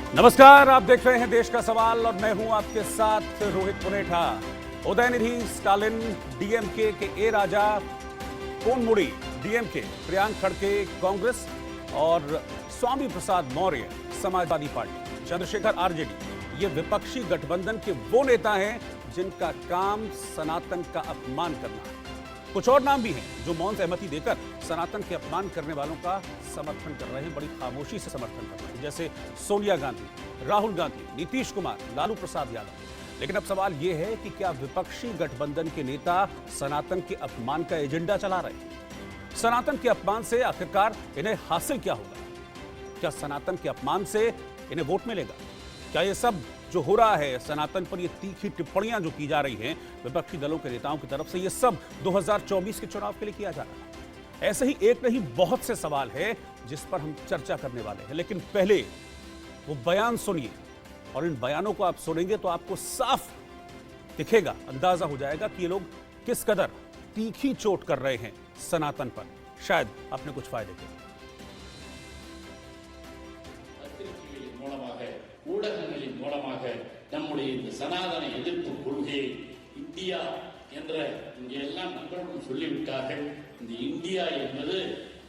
नमस्कार, आप देख रहे हैं देश का सवाल और मैं हूं आपके साथ रोहित पुनेठा। उदयनिधि स्टालिन डीएमके के ए राजा, पोनमुड़ी डीएमके, प्रियांक खड़गे कांग्रेस और स्वामी प्रसाद मौर्य समाजवादी पार्टी, चंद्रशेखर आरजेडी, ये विपक्षी गठबंधन के वो नेता हैं जिनका काम सनातन का अपमान करना है। कुछ और नाम भी हैं जो मौन सहमति देकर सनातन के अपमान करने वालों का समर्थन कर रहे हैं, बड़ी खामोशी से समर्थन कर रहे हैं, जैसे सोनिया गांधी, राहुल गांधी, नीतीश कुमार, लालू प्रसाद यादव। लेकिन अब सवाल यह है कि क्या विपक्षी गठबंधन के नेता सनातन के अपमान का एजेंडा चला रहे हैं? सनातन के अपमान से आखिरकार इन्हें हासिल क्या होगा? क्या सनातन के अपमान से इन्हें वोट मिलेगा? क्या ये सब जो हो रहा है सनातन पर, ये तीखी टिप्पणियां जो की जा रही हैं विपक्षी दलों के नेताओं की तरफ से, ये सब 2024 के चुनाव के लिए किया जा रहा है? ऐसे ही एक नहीं बहुत से सवाल है जिस पर हम चर्चा करने वाले हैं, लेकिन पहले वो बयान सुनिए और इन बयानों को आप सुनेंगे तो आपको साफ दिखेगा, अंदाजा हो जाएगा कि ये लोग किस कदर तीखी चोट कर रहे हैं सनातन पर, शायद अपने कुछ फायदे के। ஊடகங்களின் மூலமாக நம்முடைய இந்த சனாதன எதிர்ப்பு கொள்கையை இந்தியா என்ற இங்கே எல்லாம் நண்பர்களும் சொல்லிவிட்டார்கள். இந்த இந்தியா என்பது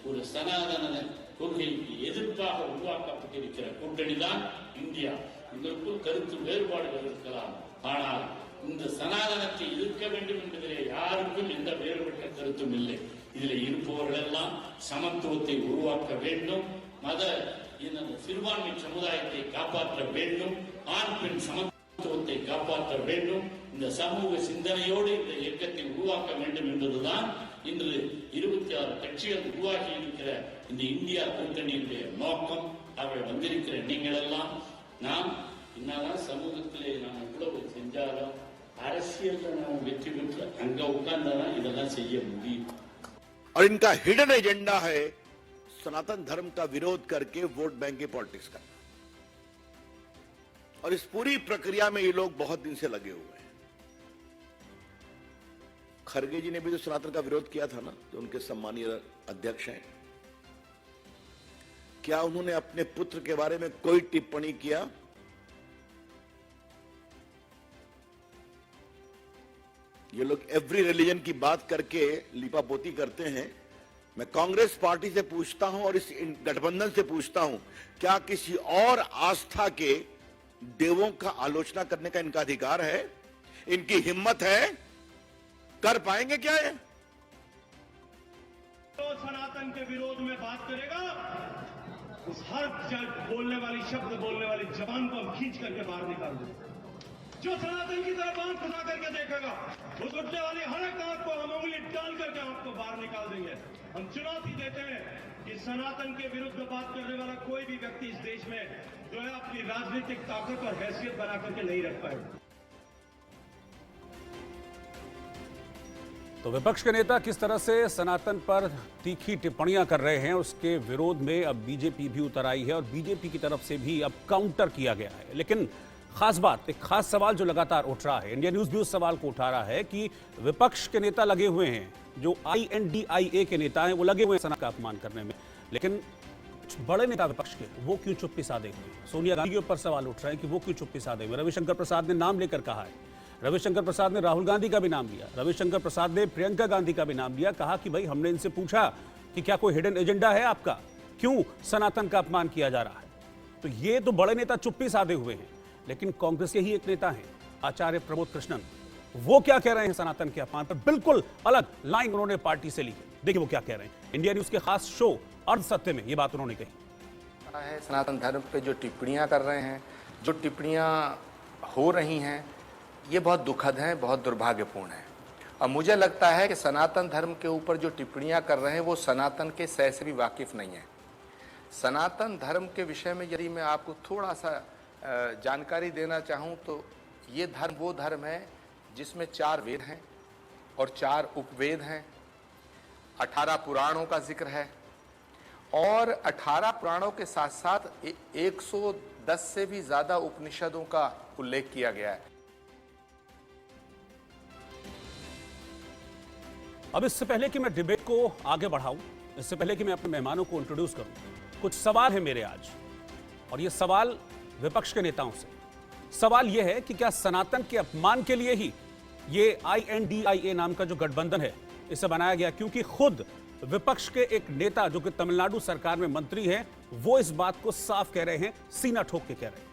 ஒரு சனாதன கொள்கைக்கு எதிர்ப்பாக உருவாக்கப்பட்டிருக்கிற கூட்டணி தான் இந்தியா. இதற்குள் கருத்து வேறுபாடுகள் இருக்கலாம், ஆனால் இந்த சனாதனத்தை எதிர்க்க வேண்டும் என்பதிலே யாருக்கும் எந்த வேறுபட்ட கருத்தும் இல்லை. இதில் இருப்பவர்கள் எல்லாம் சமத்துவத்தை உருவாக்க வேண்டும், மத சிறுபான்மை சமுதாயத்தை காப்பாற்ற வேண்டும், ஆண் பெண் சமத்துவத்தை காப்பாற்ற வேண்டும், இந்த சமூக சிந்தனையோடு இந்த இயக்கத்தை உருவாக்க வேண்டும் என்பதுதான் இன்று 26 கட்சிகள் உருவாகி இருக்கிற இந்த இந்தியா கூட்டணியுடைய நோக்கம். அவர்கள் வந்திருக்கிற நீங்கள் எல்லாம் நாம் என்னதான் சமூகத்திலே நாம் எவ்வளவு செஞ்சாலும் அரசியல் நாம் வெற்றி பெற்று அங்க உட்கார்ந்தாதான் இதெல்லாம் செய்ய முடியும். और इनका हिडन एजेंडा है सनातन धर्म का विरोध करके वोट बैंक की पॉलिटिक्स करना। और इस पूरी प्रक्रिया में ये लोग बहुत दिन से लगे हुए हैं। खड़गे जी ने भी तो सनातन का विरोध किया था ना, जो उनके सम्मानीय अध्यक्ष हैं। क्या उन्होंने अपने पुत्र के बारे में कोई टिप्पणी किया? ये लोग एवरी रिलीजन की बात करके लिपापोती करते हैं। मैं कांग्रेस पार्टी से पूछता हूं और इस गठबंधन से पूछता हूं, क्या किसी और आस्था के देवों का आलोचना करने का इनका अधिकार है? इनकी हिम्मत है? कर पाएंगे क्या ये? तो सनातन के विरोध में बात करेगा, उस हर बोलने वाली शब्द बोलने वाली जबान को हम खींच करके बाहर निकाल देंगे। जो सनातन की तरफ आंख खुदा करके देखेगा, उस उठने वाली हर एक आंख को हम उंगली डाल करके आपको बाहर निकाल देंगे। हम चुनौती देते हैं कि सनातन के विरुद्ध बात करने वाला कोई भी व्यक्ति इस देश में जो है अपनी राजनीतिक ताकत और हैसियत बना करके नहीं रख पाएगा। तो विपक्ष के नेता किस तरह से सनातन पर तीखी टिप्पणियां कर रहे हैं, उसके विरोध में अब बीजेपी भी उतर आई है और बीजेपी की तरफ से भी अब काउंटर किया गया है। लेकिन खास बात, एक खास सवाल जो लगातार उठ रहा है, इंडिया न्यूज भी उस सवाल को उठा रहा है कि विपक्ष के नेता लगे हुए हैं, जो INDIA के नेता हैं, वो लगे हुए हैं सनातन का अपमान करने में, लेकिन बड़े नेता विपक्ष के वो क्यों चुप्पी साधे हुए? सोनिया गांधी के ऊपर सवाल उठ रहे हैं कि वो क्यों चुप्पी साधे हुए? रविशंकर प्रसाद ने नाम लेकर कहा है, रविशंकर प्रसाद ने राहुल गांधी का भी नाम लिया, रविशंकर प्रसाद ने प्रियंका गांधी का भी नाम लिया, कहा कि भाई हमने इनसे पूछा कि क्या कोई हिडन एजेंडा है आपका, क्यों सनातन का अपमान किया जा रहा है? तो ये तो बड़े नेता चुप्पी साधे हुए हैं, लेकिन कांग्रेस के ही एक नेता हैं आचार्य प्रमोद कृष्णन, वो क्या कह रहे हैं सनातन के अपमान पर? बिल्कुल अलग लाइन उन्होंने पार्टी से ली है। देखिए वो क्या कह रहे हैं। इंडिया न्यूज के खास शो अर्ध सत्य में ये बात उन्होंने कही है। सनातन धर्म पे जो टिप्पणियां कर रहे हैं, जो टिप्पणियां हो रही हैं, ये बहुत दुखद हैं, बहुत दुर्भाग्यपूर्ण है। और मुझे लगता है कि सनातन धर्म के ऊपर जो टिप्पणियां कर रहे हैं वो सनातन के सह से भी वाकिफ नहीं है। सनातन धर्म के विषय में यदि मैं आपको थोड़ा सा जानकारी देना चाहूँ तो ये धर्म वो धर्म है जिसमें 4 वेद हैं और 4 उपवेद हैं, 18 पुराणों का जिक्र है और 18 पुराणों के साथ साथ 110 से भी ज्यादा उपनिषदों का उल्लेख किया गया है। अब इससे पहले कि मैं डिबेट को आगे बढ़ाऊं, इससे पहले कि मैं अपने मेहमानों को इंट्रोड्यूस करूं, कुछ सवाल है मेरे आज, और ये सवाल विपक्ष के नेताओं से। सवाल यह है कि क्या सनातन के अपमान के लिए ही ये INDIA नाम का जो गठबंधन है इसे बनाया गया, क्योंकि खुद विपक्ष के एक नेता जो कि तमिलनाडु सरकार में मंत्री हैं, वो इस बात को साफ कह रहे हैं, सीना ठोक के कह रहे हैं।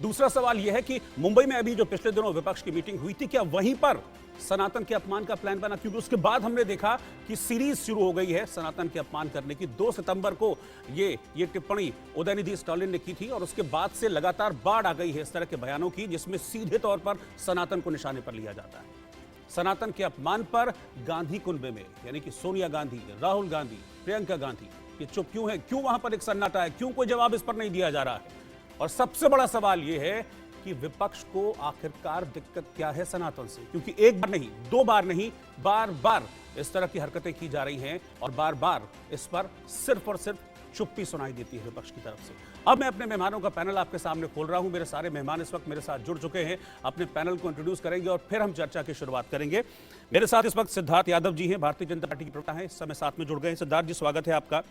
दूसरा सवाल यह है कि मुंबई में अभी जो पिछले दिनों विपक्ष की मीटिंग हुई थी, क्या वहीं पर सनातन के अपमान का प्लान बना? क्योंकि उसके बाद हमने देखा कि सीरीज शुरू हो गई है सनातन के अपमान करने की। 2 सितंबर को ये टिप्पणी उदयनिधि स्टालिन ने की थी और उसके बाद से लगातार बाढ़ आ गई है इस तरह के बयानों की, जिसमें सीधे तौर पर सनातन को निशाने पर लिया जाता है। सनातन के अपमान पर गांधी कुंभ में यानी कि सोनिया गांधी, राहुल गांधी, प्रियंका गांधी ये चुप क्यों है? क्यों वहां पर एक सन्नाटा है? क्यों कोई जवाब इस पर नहीं दिया जा रहा है? और सबसे बड़ा सवाल यह है कि विपक्ष को आखिरकार दिक्कत क्या है सनातन से? क्योंकि एक बार नहीं, 2 बार नहीं, बार बार इस तरह की हरकतें की जा रही हैं और बार बार इस पर सिर्फ और सिर्फ चुप्पी सुनाई देती है विपक्ष की तरफ से। अब मैं अपने मेहमानों का पैनल आपके सामने खोल रहा हूं। मेरे सारे मेहमान इस वक्त मेरे साथ जुड़ चुके हैं, अपने पैनल को इंट्रोड्यूस करेंगे और फिर हम चर्चा की शुरुआत करेंगे। मेरे साथ इस वक्त सिद्धार्थ यादव जी हैं, भारतीय जनता पार्टी के प्रवक्ता हैं, इस समय साथ में जुड़ गए हैं। सिद्धार्थ जी, स्वागत है आपका।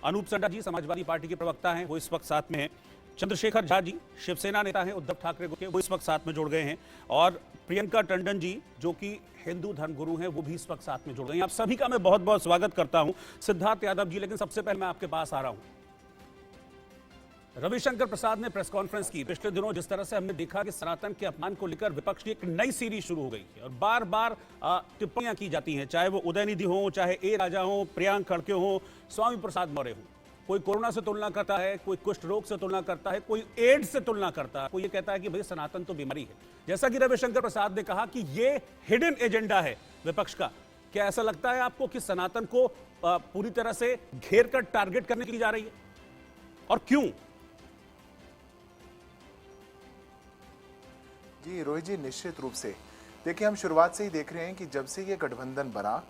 अनूप संडा जी समाजवादी पार्टी के प्रवक्ता हैं, वो इस वक्त साथ में हैं। चंद्रशेखर झा जी शिवसेना नेता हैं उद्धव ठाकरे के, वो इस वक्त साथ में जुड़ गए हैं। और प्रियंका टंडन जी जो कि हिंदू धर्मगुरु हैं, वो भी इस वक्त साथ में जुड़ गए हैं। आप सभी का मैं बहुत बहुत स्वागत करता हूं। सिद्धार्थ यादव जी, लेकिन सबसे पहले मैं आपके पास आ रहा हूं। रविशंकर प्रसाद ने प्रेस कॉन्फ्रेंस की। पिछले दिनों जिस तरह से हमने देखा कि सनातन के अपमान को लेकर विपक्ष की एक नई सीरीज शुरू हो गई है और बार बार टिप्पणियां की जाती हैं, चाहे वो उदयनिधि हो, चाहे ए राजा हो, प्रियांक खड़गे हो, स्वामी प्रसाद मौर्य हो। कोई कोरोना से तुलना करता है, कोई कुष्ठ रोग से तुलना करता है, कोई एड्स से तुलना करता है, कोई ये कहता है कि भाई सनातन तो बीमारी है। जैसा कि रविशंकर प्रसाद ने कहा कि ये हिडन एजेंडा है विपक्ष का। क्या ऐसा लगता है आपको कि सनातन को पूरी तरह से घेर कर टारगेट करने की जा रही है, और क्यों? जी रोहित जी, निश्चित रूप से देखिए, हम शुरुआत से ही देख रहे हैं कि जब से ये गठबंधन बना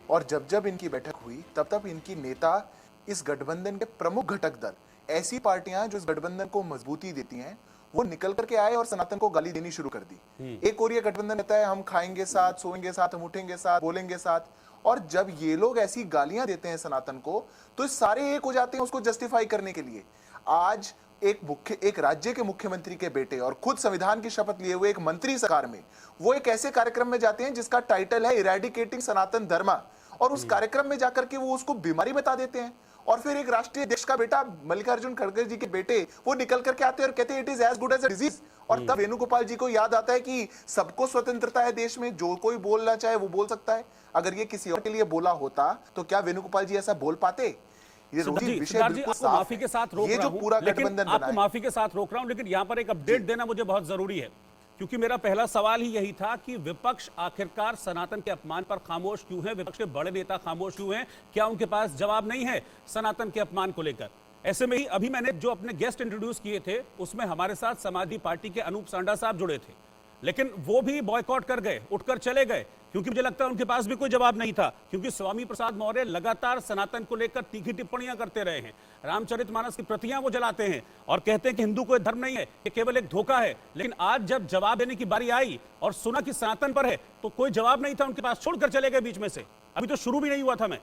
और जब जब इनकी बैठक हुई, तब तब इनकी नेता इस गठबंधन के प्रमुख घटक दल, ऐसी पार्टियां जो इस गठबंधन को मजबूती देती हैं, वो निकल करके आए और सनातन को गाली देनी शुरू कर दी। एक और ये गठबंधन कहता है हम खाएंगे साथ, सोएंगे साथ, हम उठेंगे साथ, बोलेंगे साथ। और जब ये लोग ऐसी गालियां देते हैं सनातन को, तो सारे एक हो जाते हैं उसको जस्टिफाई करने के लिए। आज एक राज्य के मुख्यमंत्री के बेटे और खुद संविधान की शपथ लिए हुए एक मंत्री सरकार में वो एक ऐसे कार्यक्रम में जाते हैं जिसका टाइटल है इरेडिकेटिंग सनातन धर्म, और उस कार्यक्रम में जाकर के वो उसको बीमारी बता देते हैं। और फिर एक राष्ट्रीय अध्यक्ष का बेटा मल्लिकार्जुन खड़गे जी के बेटे वो निकल करके आते हैं और कहते हैं it is as good as a disease. और तब वेणुगोपाल जी को याद आता है कि सबको स्वतंत्रता है देश में, जो कोई बोलना चाहे वो बोल सकता है। अगर ये किसी और के लिए बोला होता तो क्या वेणुगोपाल जी ऐसा बोल पाते? ये सिद्धार्थ जी, आपको माफी के साथ रोक रहा हूं, लेकिन आपको माफी के साथ रोक रहा हूं, लेकिन यहां पर एक अपडेट देना मुझे बहुत जरूरी है, क्योंकि मेरा पहला सवाल ही यही था कि विपक्ष आखिरकार सनातन के अपमान पर खामोश क्यों है? विपक्ष के बड़े नेता खामोश क्यों हैं? क्या उनके पास जवाब नहीं है सनातन के अपमान को लेकर? ऐसे में ही अभी मैंने जो अपने गेस्ट इंट्रोड्यूस किए थे उसमें हमारे साथ समाजवादी पार्टी के अनूप सांडा साहब जुड़े थे, लेकिन वो भी बॉयकॉट कर गए, उठकर चले गए, क्योंकि मुझे लगता है उनके पास भी कोई जवाब नहीं था। क्योंकि स्वामी प्रसाद मौर्य लगातार सनातन को लेकर तीखी टिप्पणियां करते रहे हैं, रामचरितमानस की प्रतियां वो जलाते हैं और कहते हैं कि हिंदू कोई धर्म नहीं है, ये केवल एक धोखा है। लेकिन आज जब जवाब देने की बारी आई और सुना कि सनातन पर है, तो कोई जवाब नहीं था उनके पास, छोड़कर चले गए बीच में से। अभी तो शुरू भी नहीं हुआ था। मैं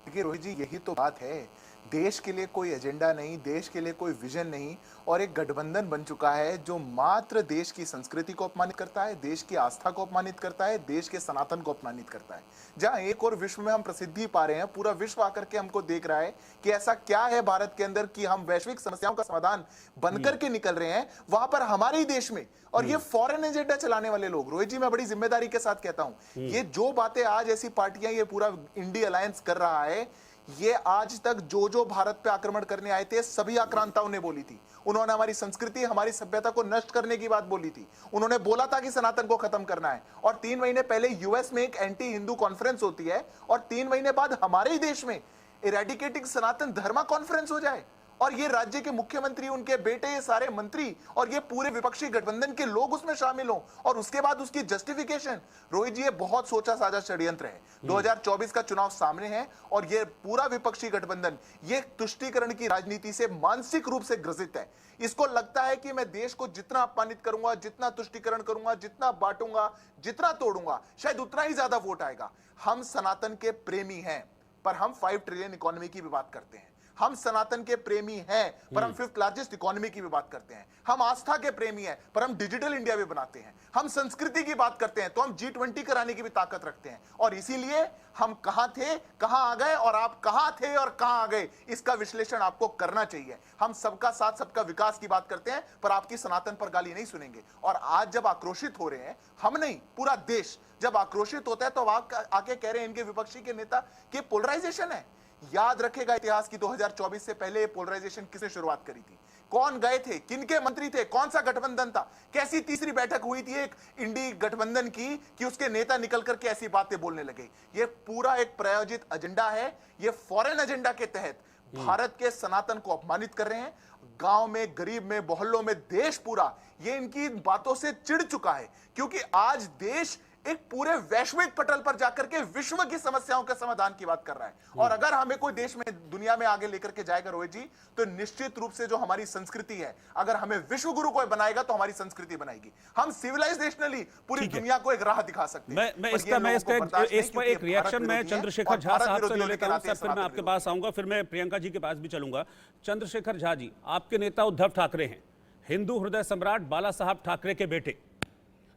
देखिए रोहित जी, यही तो बात है, देश के लिए कोई एजेंडा नहीं, देश के लिए कोई विजन नहीं, और एक गठबंधन बन चुका है जो मात्र देश की संस्कृति को अपमानित करता है, देश की आस्था को अपमानित करता है, देश के सनातन को अपमानित करता है। जहां एक और विश्व में हम प्रसिद्धि पा रहे हैं, पूरा विश्व आकर के हमको देख रहा है कि ऐसा क्या है भारत के अंदर कि हम वैश्विक समस्याओं का समाधान बनकर के निकल रहे हैं, वहां पर हमारे ही देश में और ये फॉरेन एजेंडा चलाने वाले लोग, रोहित जी मैं बड़ी जिम्मेदारी के साथ कहता हूं, ये जो बातें आज ऐसी पार्टियां, ये पूरा इंडिया अलायंस कर रहा है, ये आज तक जो भारत पे आक्रमण करने आए थे सभी आक्रांताओं ने बोली थी। उन्होंने हमारी संस्कृति, हमारी सभ्यता को नष्ट करने की बात बोली थी। उन्होंने बोला था कि सनातन को खत्म करना है, और 3 महीने पहले यूएस में एक एंटी हिंदू कॉन्फ्रेंस होती है और 3 महीने बाद हमारे ही देश में इरेडिकेटिंग सनातन धर्म कॉन्फ्रेंस हो जाए, और ये राज्य के मुख्यमंत्री, उनके बेटे, ये सारे मंत्री और ये पूरे विपक्षी गठबंधन के लोग उसमें शामिल हों, और उसके बाद उसकी जस्टिफिकेशन। रोहित जी, ये बहुत सोचा साझा षड्यंत्र है। 2024 का चुनाव सामने है और ये पूरा विपक्षी गठबंधन ये तुष्टीकरण की राजनीति से मानसिक रूप से ग्रसित है। इसको लगता है कि मैं देश को जितना अपमानित करूंगा, जितना तुष्टीकरण करूंगा, जितना बांटूंगा, जितना तोड़ूंगा, शायद उतना ही ज्यादा वोट आएगा। हम सनातन के प्रेमी हैं, पर हम 5 ट्रिलियन इकोनॉमी की भी बात करते हैं। हम सनातन के प्रेमी हैं, पर हम 5th लार्जेस्ट इकोनॉमी की भी बात करते हैं। हम आस्था के प्रेमी हैं, पर हम डिजिटल इंडिया भी बनाते हैं। हम संस्कृति की बात करते हैं तो हम G20 कराने की भी ताकत रखते हैं। और इसीलिए हम कहां थे, कहां आ गए, और आप कहां थे और कहां आ गए, इसका विश्लेषण आपको करना चाहिए। हम सबका साथ सबका विकास की बात करते हैं, पर आपकी सनातन पर गाली नहीं सुनेंगे। और आज जब आक्रोशित हो रहे हैं, हम नहीं, पूरा देश जब आक्रोशित होता है, तो आप आके कह रहे हैं इनके विपक्षी के नेता कि पोलराइजेशन है। याद रखेगा इतिहास की 2024 से पहले पोलराइजेशन किसने शुरुआत करी थी, कौन गए थे, किनके मंत्री थे, कौन सा गठबंधन था, कैसी तीसरी बैठक हुई थी एक इंडी गठबंधन की कि उसके नेता निकल करके ऐसी बातें बोलने लगे। ये पूरा एक प्रायोजित एजेंडा है। ये फॉरेन एजेंडा के तहत भारत के सनातन को अपमानित कर रहे हैं। गांव में, गरीब में, मोहल्लों में, देश पूरा ये इनकी बातों से चिढ़ चुका है, क्योंकि आज देश एक पूरे वैश्विक पटल पर जाकर के विश्व की समस्याओं के समाधान की बात कर रहा है। और अगर हमें कोई देश में, दुनिया में आगे लेकर के जाएगा रोहित जी, तो निश्चित रूप से जो हमारी संस्कृति है, अगर हमें विश्व गुरु कोई बनाएगा तो हमारी संस्कृति बनाएगी। हम सिविलाइजेशनली पूरी दुनिया को एक राह दिखा सकते हैं। मैं इस पर एक रिएक्शन मैं चंद्रशेखर झा साहब से ले लेता हूं, सर, फिर मैं आपके पास आऊंगा, फिर मैं प्रियंका जी के पास भी चलूंगा। चंद्रशेखर झा जी, आपके नेता उद्धव ठाकरे हैं, हिंदू हृदय सम्राट बाला साहब ठाकरे के बेटे,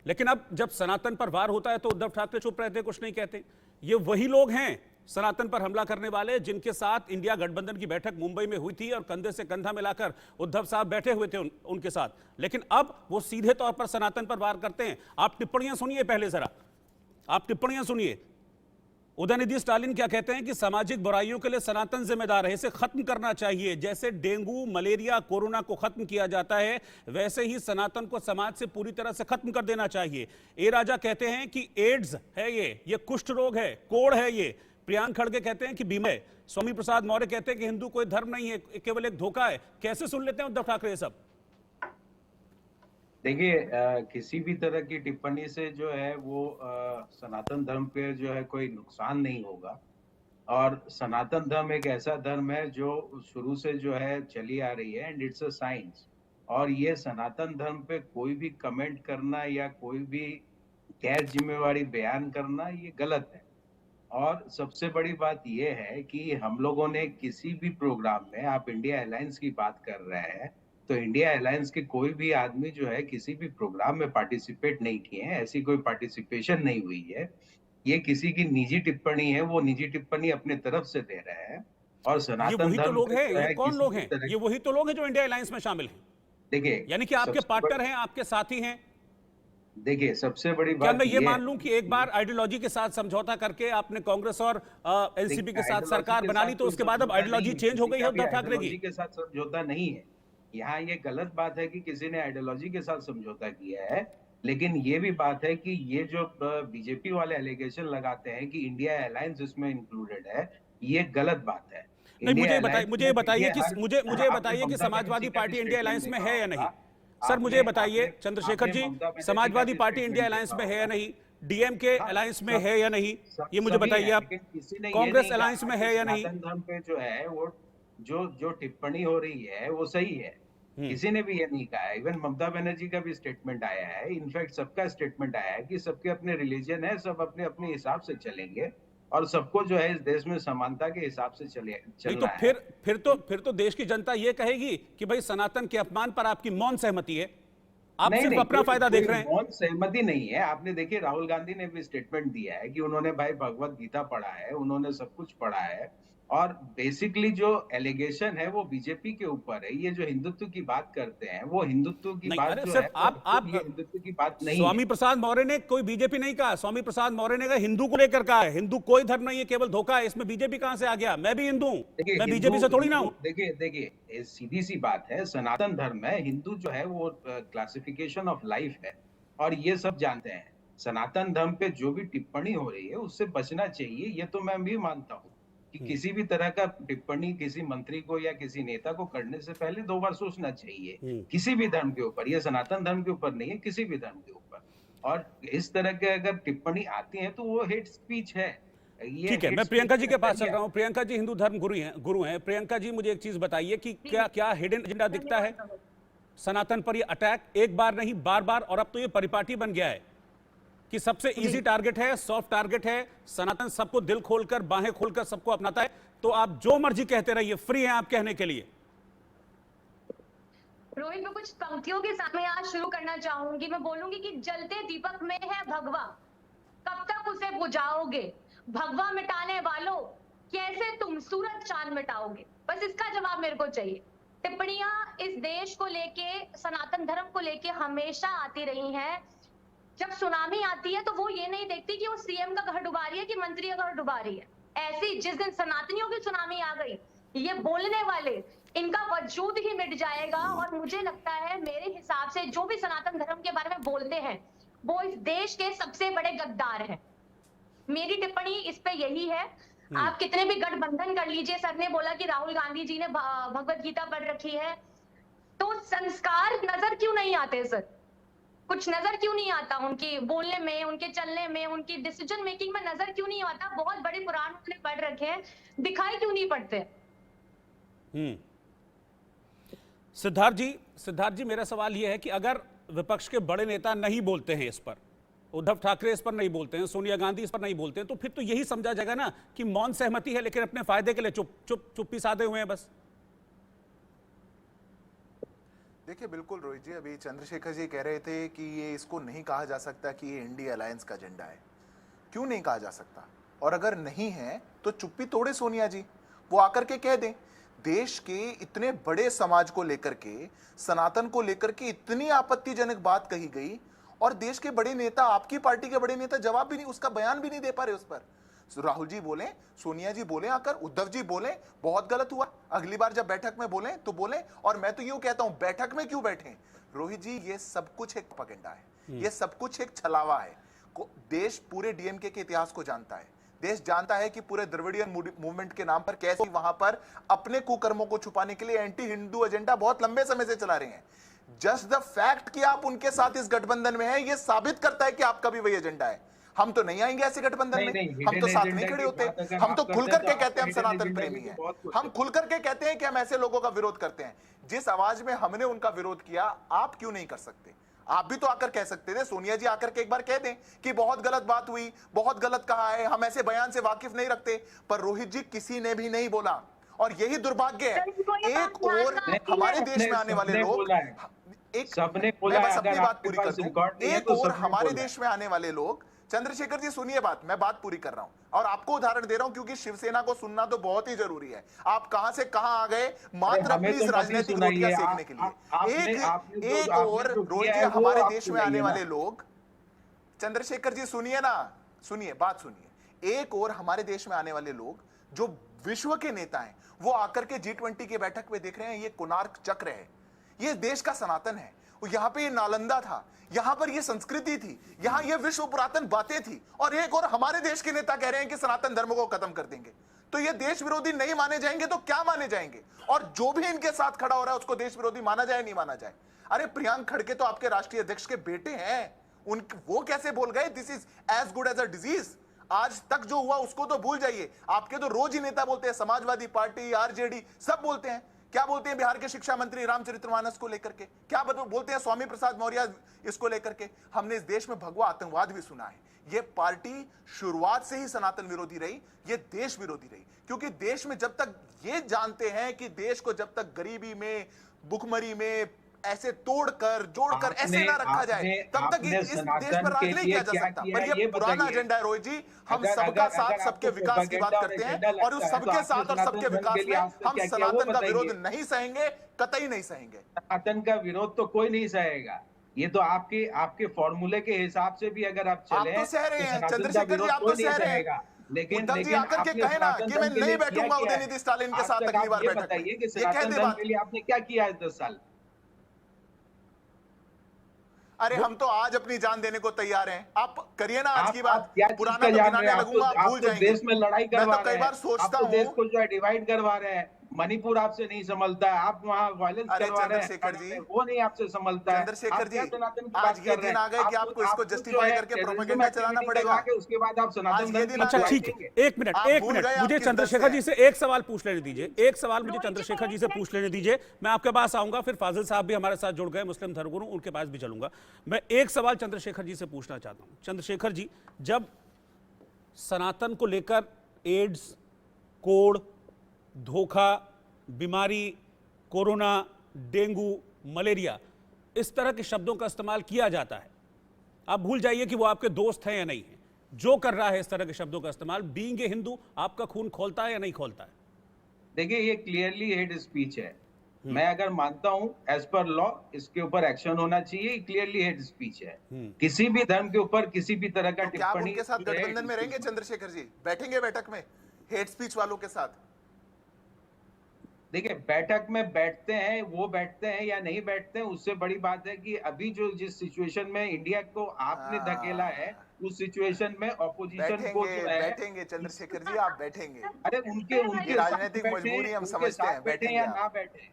लेकिन अब जब सनातन पर वार होता है तो उद्धव ठाकरे चुप रहते, कुछ नहीं कहते। ये वही लोग हैं सनातन पर हमला करने वाले जिनके साथ इंडिया गठबंधन की बैठक मुंबई में हुई थी और कंधे से कंधा मिलाकर उद्धव साहब बैठे हुए थे उनके साथ, लेकिन अब वो सीधे तौर पर सनातन पर वार करते हैं। आप टिप्पणियां सुनिए, पहले जरा आप टिप्पणियां सुनिए। उदयनिधि स्टालिन क्या कहते हैं कि सामाजिक बुराइयों के लिए सनातन जिम्मेदार है, इसे खत्म करना चाहिए। जैसे डेंगू, मलेरिया, कोरोना को खत्म किया जाता है, वैसे ही सनातन को समाज से पूरी तरह से खत्म कर देना चाहिए। ए राजा कहते हैं कि एड्स है, ये कुष्ठ रोग है, कोढ़ है ये। प्रियांक खड़गे कहते हैं कि बीमा है। स्वामी प्रसाद मौर्य कहते हैं कि हिंदू कोई धर्म नहीं है, केवल एक धोखा है। कैसे सुन लेते हैं उद्धव ठाकरे ये सब? देखिए, किसी भी तरह की टिप्पणी से जो है वो सनातन धर्म पे जो है कोई नुकसान नहीं होगा। और सनातन धर्म एक ऐसा धर्म है जो शुरू से जो है चली आ रही है, एंड इट्स अ साइंस। और ये सनातन धर्म पे कोई भी कमेंट करना या कोई भी गैर जिम्मेवारी बयान करना, ये गलत है। और सबसे बड़ी बात ये है कि हम लोगों ने किसी भी प्रोग्राम में, आप इंडिया अलायंस की बात कर रहे हैं, तो इंडिया अलायंस के कोई भी आदमी जो है किसी भी प्रोग्राम में पार्टिसिपेट नहीं किए हैं, ऐसी कोई पार्टिसिपेशन नहीं हुई है। ये किसी की निजी टिप्पणी है, वो निजी टिप्पणी अपने तरफ से दे रहे हैं। और सनातन वही तो लोग हैं, ये कौन लोग हैं? तरह ये वही तो लोग हैं जो इंडिया अलायंस में शामिल हैं। देखिए, यानी कि आपके पार्टनर हैं, आपके साथी हैं। देखिए, सबसे बड़ी क्या बात मैं ये मान लूं कि एक बार आइडियोलॉजी के साथ समझौता करके आपने कांग्रेस और एनसीपी के साथ सरकार बना ली, तो उसके बाद अब आइडियोलॉजी चेंज हो गई है उद्धव ठाकरे की? के साथ समझौता नहीं है। यहाँ ये गलत बात है कि किसी ने आइडियोलॉजी के साथ समझौता किया है, लेकिन ये भी बात है कि ये जो बीजेपी वाले एलिगेशन लगाते हैं कि इंडिया अलायंस इसमें इंक्लूडेड है, ये गलत बात है। नहीं, मुझे बताइए कि समाजवादी पार्टी इंडिया अलायंस में है या नहीं? सर मुझे बताइए Chandrashekhar ji, Samajwadi party India alliance में है या नहीं? डीएमके अलायंस में है या नहीं? ये मुझे बताइए आप। कांग्रेस अलायंस में है या नहीं? धर्म पे जो है वो जो टिप्पणी हो रही है वो सही है, किसी ने भी ये नहीं कहा है। इवन ममता बनर्जी का भी स्टेटमेंट आया है, इनफैक्ट सबका स्टेटमेंट आया है कि सबके अपने रिलीजन है, सब अपने अपने हिसाब से चलेंगे और सबको जो है इस देश में समानता के हिसाब से चलना है। फिर तो देश की जनता ये कहेगी कि भाई सनातन के अपमान पर आपकी मौन सहमति है, आप सिर्फ अपना फायदा देख रहे हैं। मौन सहमति नहीं है। आपने देखिए, राहुल गांधी ने भी स्टेटमेंट दिया है कि उन्होंने भाई भगवत गीता पढ़ा है, उन्होंने सब कुछ पढ़ा है। और बेसिकली जो एलिगेशन है वो बीजेपी के ऊपर है। ये जो हिंदुत्व की बात करते हैं, वो हिंदुत्व की बात जो है, आप हिंदुत्व की बात नहीं। स्वामी प्रसाद मौर्य ने कोई बीजेपी नहीं कहा, स्वामी प्रसाद मौर्य ने कहा हिंदू को लेकर कहा है। हिंदू कोई धर्म नहीं है, केवल धोखा है। इसमें बीजेपी कहां से आ गया? मैं भी हिंदू हूं, मैं बीजेपी से थोड़ी ना हूं। देखिए, सीधी सी बात है, सनातन धर्म है, हिंदू जो है वो क्लासिफिकेशन ऑफ लाइफ है और ये सब जानते हैं। सनातन धर्म पे जो भी टिप्पणी हो रही है उससे बचना चाहिए, ये तो मैं भी मानता हूँ कि किसी भी तरह का टिप्पणी किसी मंत्री को या किसी नेता को करने से पहले 2 बार सोचना चाहिए, किसी भी धर्म के ऊपर। ये सनातन धर्म के ऊपर नहीं है, किसी भी धर्म के ऊपर। और इस तरह के अगर टिप्पणी आती है तो वो हेट स्पीच है। ठीक है, मैं प्रियंका जी के पास चल रहा हूँ। प्रियंका जी हिंदू धर्म गुरु हैं। प्रियंका जी, मुझे एक चीज बताइए कि क्या हिडन एजेंडा दिखता है सनातन पर? ये अटैक एक बार नहीं, बार बार, और अब तो ये परिपाटी बन गया है कि सबसे इजी टारगेट है, सॉफ्ट टारगेट है। सनातन सबको दिल खोलकर, बाहें खोलकर सबको अपनाता है। तो आप जो मर्जी कहते रहिए, फ्री हैं आप कहने के लिए। रोहित, मैं कुछ पंक्तियों के साथ में आज शुरू करना चाहूंगी। मैं बोलूंगी कि जलते दीपक में है भगवा, कब तक उसे बुझाओगे? भगवा मिटाने वालों, कैसे तुम सूरज चांद मिटाओगे? बस इसका जवाब मेरे को चाहिए। टिप्पणियां इस देश को लेके, सनातन धर्म को लेके हमेशा आती रही हैं। जब सुनामी आती है तो वो ये नहीं देखती कि वो सीएम का घर डुबा रही है कि मंत्री का घर डुबा रही है। ऐसी जिस दिन सनातनियों की सुनामी आ गई, ये बोलने वाले, इनका वजूद ही मिट जाएगा। और मुझे लगता है, मेरे हिसाब से जो भी सनातन धर्म के बारे में बोलते हैं वो इस देश के सबसे बड़े गद्दार हैं। मेरी टिप्पणी इस पे यही है। आप कितने भी गठबंधन कर लीजिए, सर ने बोला कि राहुल गांधी जी ने भगवत गीता पढ़ रखी है, तो संस्कार नजर क्यों नहीं आते सर? कुछ नजर क्यों नहीं आता उनकी बोलने में, उनके चलने में, उनकी डिसीजन मेकिंग में नजर क्यों नहीं आता? बहुत बड़े पुराण उन्होंने पढ़ रखे हैं, दिखाई क्यों नहीं पड़ते? सिद्धार्थ जी, मेरा सवाल यह है कि अगर विपक्ष के बड़े नेता नहीं बोलते हैं इस पर, उद्धव ठाकरे इस पर नहीं बोलते हैं, सोनिया गांधी इस पर नहीं बोलते हैं, तो फिर तो यही समझा जाएगा ना कि मौन सहमति है, लेकिन अपने फायदे के लिए चुप्पी साधे हुए हैं बस। देखिए, बिल्कुल रोहित जी, अभी चंद्रशेखर जी कह रहे थे कि ये इसको नहीं कहा जा सकता कि ये इंडिया अलायंस का एजेंडा है। क्यों नहीं कहा जा सकता? और अगर नहीं है तो चुप्पी तोड़े सोनिया जी, वो आकर के कह दें। देश के इतने बड़े समाज को लेकर के, सनातन को लेकर के इतनी आपत्तिजनक बात कही गई और देश के बड़े नेता, आपकी पार्टी के बड़े नेता जवाब भी नहीं, उसका बयान भी नहीं दे पा रहे उस पर। राहुल जी बोले, सोनिया जी बोले, आकर उद्धव जी बोले, बहुत गलत हुआ। अगली बार जब बैठक में बोले तो बोले। और मैं तो यूं कहता हूं, बैठक में क्यों बैठे रोहित जी? ये सब कुछ एक प्रोपेगेंडा है, ये सब कुछ एक छलावा है। देश पूरे डीएमके के इतिहास को जानता है। देश जानता है कि पूरे द्रविडियन मूवमेंट के नाम पर कैसे वहां पर अपने कुकर्मों को छुपाने के लिए एंटी हिंदू एजेंडा बहुत लंबे समय से चला रहे हैं। जस्ट द फैक्ट कि आप उनके साथ इस गठबंधन में हैं, ये साबित करता है कि आपका भी वही एजेंडा है। हम तो नहीं आएंगे ऐसे गठबंधन में, हम तो साथ नहीं खड़े होते। हम तो खुल करके कहते हैं हम सनातन प्रेमी हैं, हम खुल करके कहते हैं कि हम ऐसे लोगों का विरोध करते हैं। जिस आवाज में हमने उनका विरोध किया, आप क्यों नहीं कर सकते? आप भी तो आकर कह सकते थे। सोनिया जी आकर के एक बार कह दें कि बहुत गलत बात हुई, बहुत गलत कहा है, हम ऐसे बयान से वाकिफ नहीं रखते। पर रोहित जी, किसी ने भी नहीं बोला और यही दुर्भाग्य है। एक और हमारे देश में आने वाले लोग, एक सबने मैं बस अपनी बात पूरी कर दूं। एक और हमारे देश में आने वाले लोग, चंद्रशेखर जी सुनिए बात, मैं बात पूरी कर रहा हूं और आपको उदाहरण दे रहा हूं क्योंकि शिवसेना को सुनना तो बहुत ही जरूरी है। आप कहां से कहां आ गए मात्र अपनी इस राजनीतिक रोटियां सेकने के लिए। एक और रोहित जी, हमारे देश में आने वाले लोग, चंद्रशेखर जी सुनिए ना, सुनिए बात सुनिए। एक और हमारे देश में आने वाले लोग जो विश्व के नेता हैं, वो आकर के G20 की बैठक में देख रहे हैं ये कोणार्क चक्र है, ये देश का सनातन है। यहाँ पे ये नालंदा था, यहाँ पर ये संस्कृति थी, यहाँ ये विश्व पुरातन बातें थी। और एक और हमारे देश के नेता कह रहे हैं कि सनातन धर्म को खत्म कर देंगे। तो ये देश विरोधी नहीं माने जाएंगे तो क्या माने जाएंगे? और जो भी इनके साथ खड़ा हो रहा है उसको देश विरोधी माना जाए नहीं माना जाए? अरे प्रियांक खड़गे तो आपके राष्ट्रीय अध्यक्ष के बेटे हैं, वो कैसे बोल गए this is as good as a disease? आज तक जो हुआ उसको तो भूल जाइए। आपके तो रोज ही नेता बोलते हैं, समाजवादी पार्टी, आरजेडी सब बोलते हैं। क्या बोलते हैं बिहार के शिक्षा मंत्री रामचरितमानस को लेकर के? क्या बोलते हैं स्वामी प्रसाद मौर्य इसको लेकर के? हमने इस देश में भगवा आतंकवाद भी सुना है। ये पार्टी शुरुआत से ही सनातन विरोधी रही, ये देश विरोधी रही। क्योंकि देश में जब तक ये जानते हैं कि देश को जब तक गरीबी में, भुखमरी में ऐसे तोड़कर जोड़कर ऐसे ना रखा जाए, तब तक इस देश पर राज नहीं किया जा सकता। पर ये पुराना एजेंडा है रोहित जी। हम सबका साथ, सबके विकास की बात करते हैं और उस सबके साथ और सबके विकास में हम सनातन का विरोध नहीं सहेंगे, कतई नहीं सहेंगे। सनातन का विरोध तो कोई नहीं सहेगा। ये तो आपके फॉर्मूले के हिसाब से भी अगर आप चले, आप तो सह रहे हैं चंद्रशेखर जी, आप तो सह रहे हैं। लेकिन उद्धव जी आकर के कहे ना कि मैं नहीं बैठूंगा उदयनिधि स्टालिन के साथ अगली बार बैठक में। ये सनातन धर्म के लिए आपने क्या किया है 10 साल? अरे हम तो आज अपनी जान देने को तैयार हैं। आप करिए ना आज की बात। पुराना तो गिनाने लगूंगा, आप भूल जाएंगे। देश में लड़ाई करवा रहे हैं। मैं तो कई बार सोचता हूं, देश को जो है डिवाइड करवा रहे हैं। मणिपुर आपसे नहीं संभलता है, आप वहाँ वायलेंस करवा रहे हैं, चंद्रशेखर जी, वो नहीं आपसे संभलता है। चंद्रशेखर जी, आज ये दिन आ गए कि आपको इसको जस्टिफाई करके प्रोपेगेंडा चलाना पड़ेगा। उसके बाद आप सनातन। अच्छा ठीक है, एक मिनट मुझे चंद्रशेखर जी से एक सवाल पूछ लेने दीजिए। एक सवाल मुझे चंद्रशेखर जी से पूछ लेने दीजिए, मैं आपके पास आऊंगा। फिर फाजिल साहब भी हमारे साथ जुड़ गए, मुस्लिम धर्मगुरु, उनके पास भी चलूंगा। मैं एक सवाल चंद्रशेखर जी से पूछना चाहता हूं। चंद्रशेखर जी, जब सनातन को लेकर एड्स, कोड, धोखा, बीमारी, कोरोना, डेंगू, मलेरिया, इस तरह के शब्दों का इस्तेमाल किया जाता है। आप भूल जाइए कि वो आपके दोस्त हैं या नहीं है। जो कर रहा है इस तरह के शब्दों का इस्तेमाल, बीइंग ए हिंदू, आपका खून खोलता है या नहीं खोलता है? देखिए, ये क्लियरली हेट स्पीच है। मैं अगर मानता हूं एज पर लॉ इसके ऊपर एक्शन होना चाहिए, क्लियरली हेट स्पीच है। किसी भी धर्म के ऊपर किसी भी तरह का तो क्या आप टिप्पणी उनके साथ गठबंधन में रहेंगे चंद्रशेखर जी? बैठेंगे बैठक में हेट स्पीच वालों के साथ? देखिए, बैठक में बैठते हैं, वो बैठते हैं या नहीं बैठते हैं, उससे बड़ी बात है कि अभी जो जिस सिचुएशन में इंडिया को आपने धकेला है, उस सिचुएशन में ऑपोजिशन को जो है, बैठेंगे चंद्रशेखर जी, आप बैठेंगे। अरे उनके राजनीतिक मजबूरी हम समझते हैं, बैठे या ना बैठे।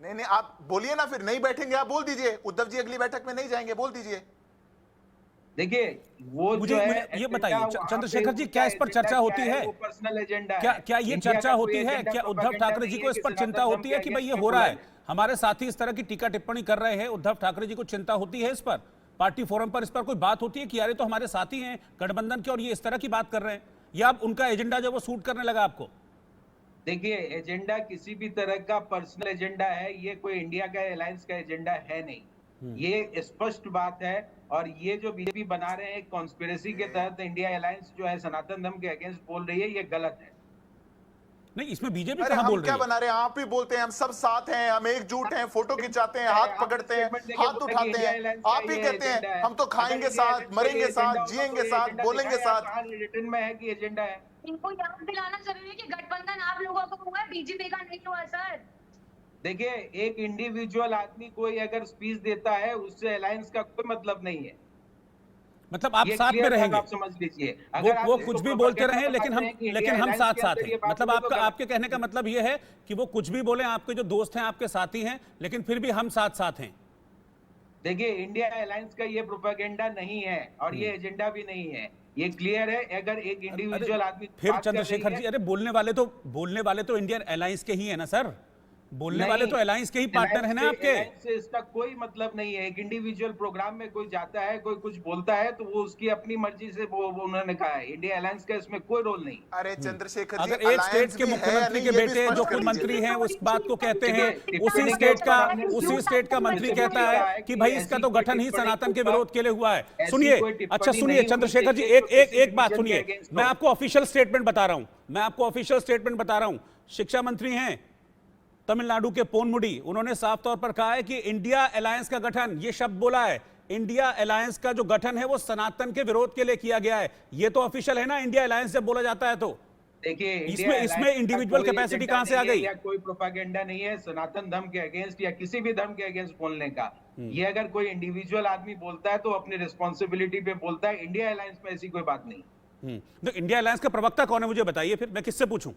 नहीं, आप बोलिए ना, फिर नहीं बैठेंगे आप बोल दीजिए। उद्धव जी अगली बैठक में नहीं जाएंगे, बोल दीजिए। देखिए, वो मुझे ये बताइए चंद्रशेखर जी, क्या इस पर चर्चा होती है? पर्सनल एजेंडा क्या ये चर्चा होती है? क्या उद्धव ठाकरे जी को इस पर चिंता होती है कि भाई ये हो रहा है, हमारे साथी इस तरह की टीका टिप्पणी कर रहे हैं? उद्धव ठाकरे जी को चिंता होती है इस पर? पार्टी फोरम पर इस पर कोई बात होती है कि यार ये तो हमारे साथी हैं गठबंधन के और ये इस तरह की बात कर रहे हैं, या अब उनका एजेंडा जो वो सूट करने लगा आपको? देखिए, एजेंडा किसी भी तरह का पर्सनल एजेंडा है, ये कोई इंडिया का अलायंस का एजेंडा है नहीं। ये स्पष्ट बात है। और ये जो बीजेपी बना रहे हैं कॉन्स्पिरेसी के तहत इंडिया अलायंस जो है सनातन धर्म के अगेंस्ट बोल रही है, ये गलत है। नहीं, इसमें बीजेपी अरे कहां बोल हम रही क्या है? बना रहे हैं? आप ही बोलते हैं हम सब साथ हैं, हम एकजुट हैं, फोटो खिंचाते हैं, हाथ पकड़ते हैं, हाथ उठाते हैं। आप ही कहते हैं हम तो खाएंगे साथ, मरेंगे साथ, जिएंगे साथ, बोलेंगे साथ। रिटर्न में है कि एजेंडा है। इनको याद दिलाना जरूरी है कि गठबंधन आप लोगों को हुआ है, बीजेपी का नहीं हुआ सर। देखिए, एक इंडिविजुअल आदमी कोई अगर स्पीच देता है, उससे अलायंस का कोई मतलब नहीं है। मतलब आप साथ में रहेंगे, आप समझ लीजिए। वो कुछ भी बोलते रहे, लेकिन हम साथ साथ हैं। मतलब आपके कहने का मतलब ये है कि वो कुछ भी बोले, आपके जो दोस्त हैं, आपके साथी हैं, लेकिन फिर भी हम साथ साथ हैं। देखिए, इंडिया अलायंस का ये प्रोपेगेंडा नहीं है और ये एजेंडा भी नहीं है, ये क्लियर है। अगर एक इंडिविजुअल आदमी फिर चंद्रशेखर जी, अरे बोलने वाले तो इंडियन अलायंस के ही है ना सर, बोलने वाले तो अलायंस के ही पार्टनर है ना आपके। से इसका कोई मतलब नहीं है। एक इंडिविजुअल प्रोग्राम में कोई जाता है, कोई कुछ बोलता है, तो वो उसकी अपनी मर्जी से वो उन्होंने कहा है। इंडिया अलायंस का इसमें कोई रोल नहीं। अरे चंद्रशेखर जी, अगर एक स्टेट के मुख्यमंत्री के बेटे जो खुद मंत्री हैं उस बात को कहते हैं, उसी स्टेट का मंत्री कहता है कि भाई इसका तो गठन ही सनातन के विरोध के लिए हुआ है। सुनिए, अच्छा सुनिए चंद्रशेखर जी, एक बात सुनिए, मैं आपको ऑफिशियल स्टेटमेंट बता रहा हूं। शिक्षा मंत्री हैं तमिलनाडु के पोनमुडी, उन्होंने साफ तौर पर कहा है कि इंडिया अलायंस का गठन, ये शब्द बोला है, इंडिया अलायंस का जो गठन है वो सनातन के विरोध के लिए किया गया है। ये तो ऑफिशियल है ना, इंडिया अलायंस जब बोला जाता है तो। देखिए, इसमें इंडिविजुअल कैपेसिटी कहां से आ गई? कोई प्रोपेगेंडा नहीं है सनातन धर्म के अगेंस्ट या किसी भी धर्म के अगेंस्ट बोलने का। ये अगर कोई इंडिविजुअल आदमी बोलता है तो अपनी रिस्पॉन्सिबिलिटी पे बोलता है। इंडिया अलायंस में ऐसी कोई बात नहीं। तो इंडिया अलायंस का प्रवक्ता कौन है मुझे बताइए, फिर मैं किससे पूछूं?